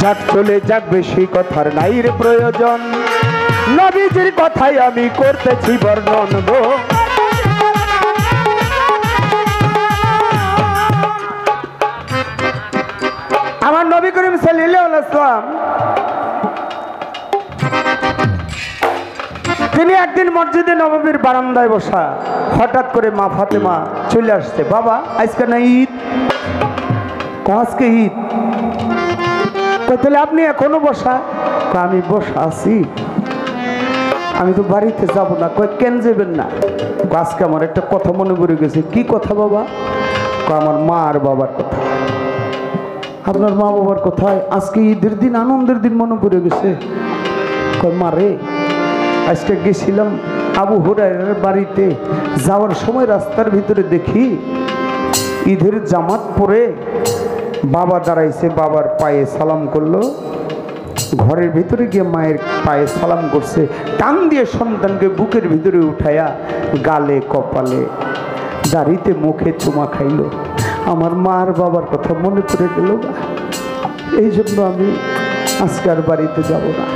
যাক চলে যাক, বেশি কথার নাই রে প্রয়োজন, নবীজির কথাই আমি করতেছি বর্ণন গো। আমার নবী করিম সাল্লাল্লাহু আলাইহি ওয়াসাল্লাম তিনি একদিন মসজিদে নববীর বারান্দায় বসা, হঠাৎ করে মা ফাতেমা চলে আসছে, বাবা আজকে না ঈদ? আজকে ঈদ? তাহলে আপনি এখনো বসা? আমি বসা আছি, আমি তো বাড়িতে যাব না। কেন যাবেন না? আজকে আমার একটা কথা মনে পড়ে গেছে। কি কথা বাবা? আমার মা আর বাবার কথা। আপনার মা বাবার কোথায়? আজকে ঈদের দিন, আনন্দের দিন মনে পড়ে গেছে। মা রে, আজকে গেছিলাম আবু হুরায়রার বাড়িতে, যাওয়ার সময় রাস্তার ভিতরে দেখি ঈদের জামাত পরে বাবা দাঁড়াইছে, বাবার পায়ে সালাম করলো, ঘরের ভিতরে গিয়ে মায়ের পায়ে সালাম করছে, টান দিয়ে সন্তানকে বুকের ভিতরে উঠাইয়া গালে, কপালে, দাড়িতে, মুখে চুমা খাইলো। আমার মা আর বাবার কথা মনে পড়ে গেল, এই জন্য আমি আজকে আর বাড়িতে যাব না।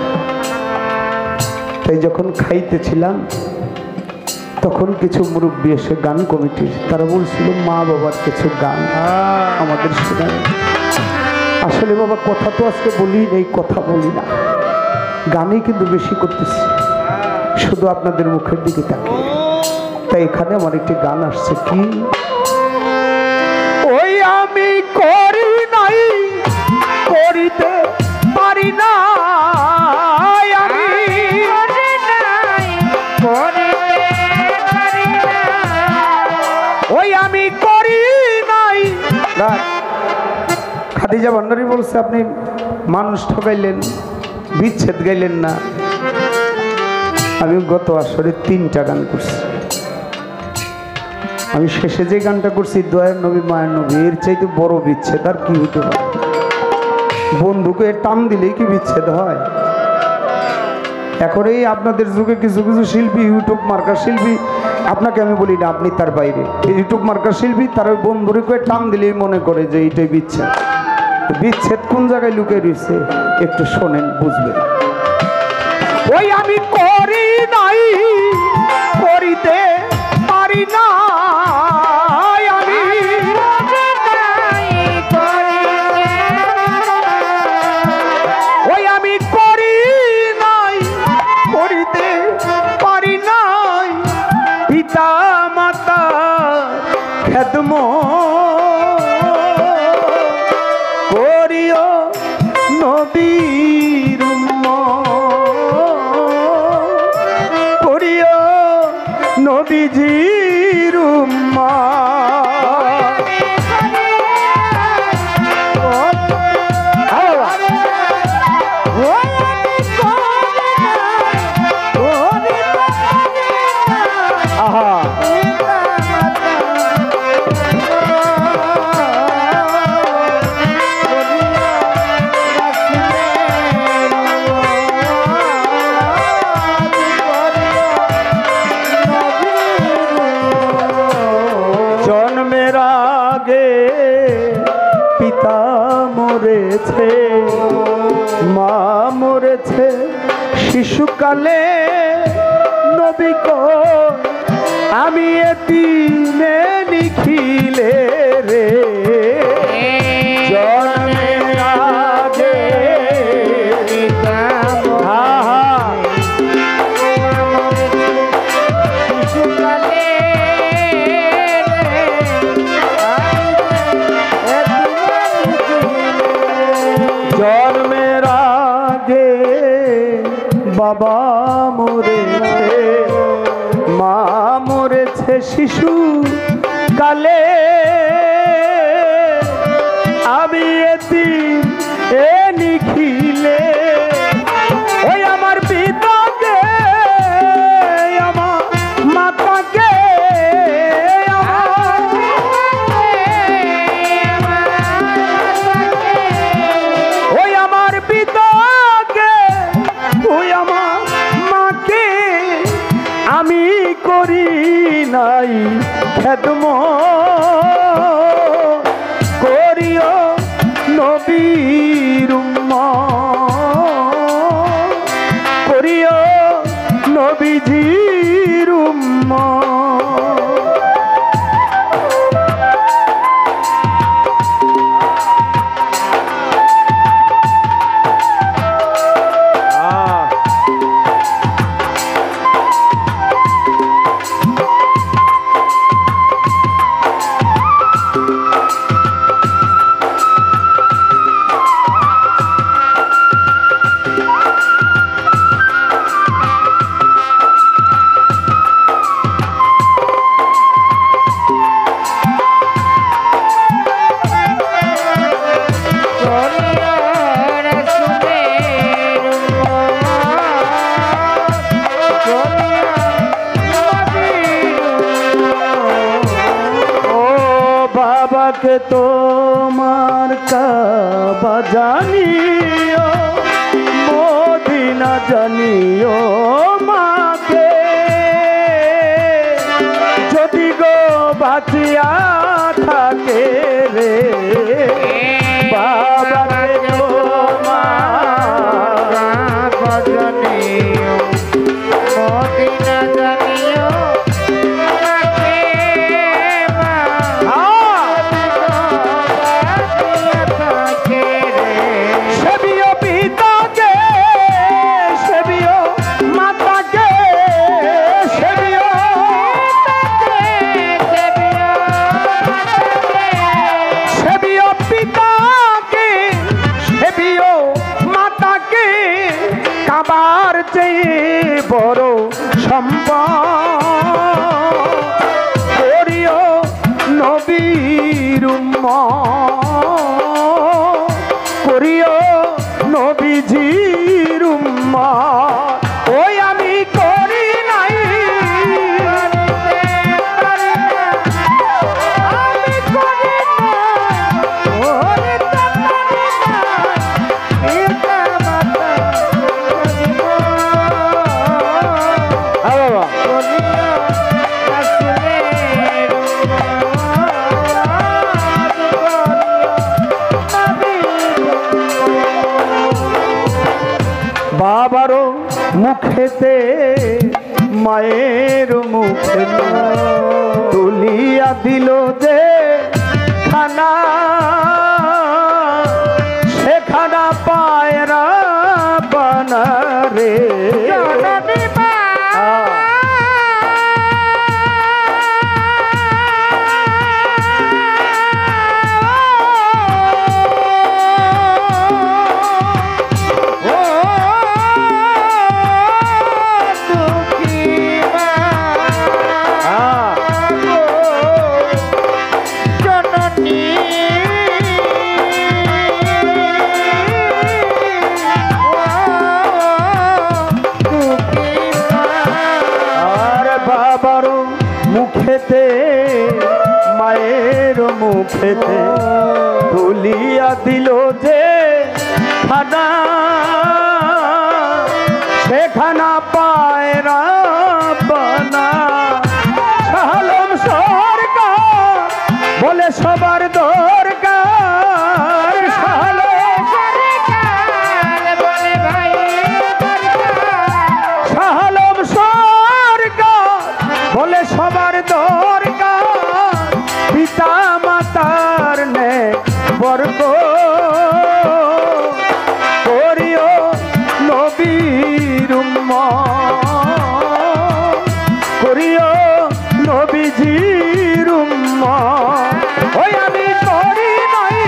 তাই যখন খাইতেছিলাম তখন কিছু মুরব্বী এসে, গান কমিটির, তারা বলছিল মা বাবার কিছু গান আমাদের শোনায়। আসলে বাবা কথা তো আজকে বলি এই কথা বলি না, গানই কিন্তু বেশি করতেছি, শুধু আপনাদের মুখের দিকে তাকিয়ে। তাই এখানে আমার একটি গান আসছে, কি ওই আমি করি নাই, করিতে পারি না, ওই আমি করি নাই। খাদিজা ভান্ডারী বলছে, আপনি মানুষ ঠকাইলেন, বিচ্ছেদ গাইলেন না। আমি গত আসরে 3টা গান করছি। আমি শেষে যে গানটা করছি, দয়ার নবী মায়ের নবী, এর চাইতে বড় বিচ্ছেদ আর কি হইতে পারে? বন্ধুকে টান দিলেই কি বিচ্ছেদ হয়? এখন এই আপনাদের যুগে কিছু কিছু শিল্পী, ইউটিউব মার্কা শিল্পী, আপনাকে আমি বলি না, আপনি তার বাইরে, ইউটিউব মার্কা শিল্পী, তার ওই বন্ধুরে করে টান দিলেই মনে করে যে এইটাই বিচ্ছেদ। বিচ্ছেদ কোন জায়গায় লুকিয়ে রয়েছে একটু শোনেন, বুঝবেন। ওই আমি করি নাই, করিতে পারি না, ওই আমি করি নাই, করিতে পারি নাই, পিতা মাতা খেদমত করিও নবীর উম্মত। নবীজির উম্মত। আহা জন্মের আগে পিতা মরেছে, মা মরেছে শিশুকালে, নবী কই আমি এতিমে নিখিলে রে। জন্মের আগে জন্মের আগে বাবা মরেছে, মা মরেছে শিশু কালে, আমি এতিম এ নিখিলে। ওই আমার পিতাকে, আমার মাতাকে, ওই আমার পিতাকে, ওই আমার মাকে আমি করি নাই খেদমত, করিও নবীর উম্মত, করিও নবীজির উম্মত। বাবাকে তোমার কাবা জানিও, মদিনা জানিও মাকে, যদি গো বাঁচিয়া থাকে রে। বাবাকে তোমার কাবা জানিও, মদিনা জানিও কাবার চেয়ে বড় সম্পদ, করিও নবীর উম্মত, করিও নবীজির উম্মত। ওই আমি করি নাই, আমি করি বাবারও মুখেতে মায়ের মুখে তুলিয়া দিল যে খানা, সেখানা পায়রা বানা রে। মুখেতে মায়ের মুখেতে তুলিয়া দিল যে খানা সেখানা পায়রা বানা শাহালম সরকার বলে সবার দরকার শাহালম শাহালম সরকার বলে সবার দরকার পিতা মাতার নে বর্গ করিও নবীর উম্মত করিও নবীজির উম্মত ওই আমি করি নাই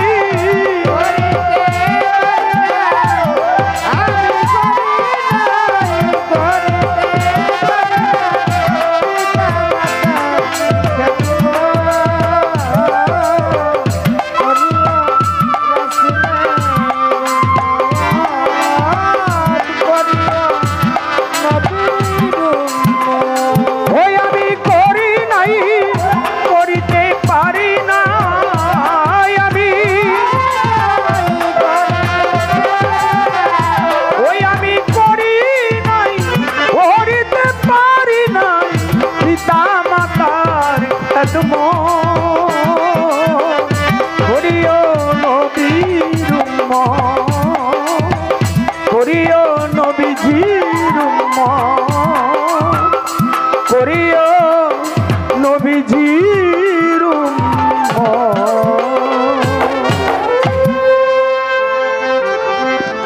ওই আমি করি নাই করিতে পারি না আমি ওই আমি করি নাই করিতে পারি না পিতা মাতার খেদমত করিও নবীর উম্মত করিও নবীজির উম্মত করিও নবীজি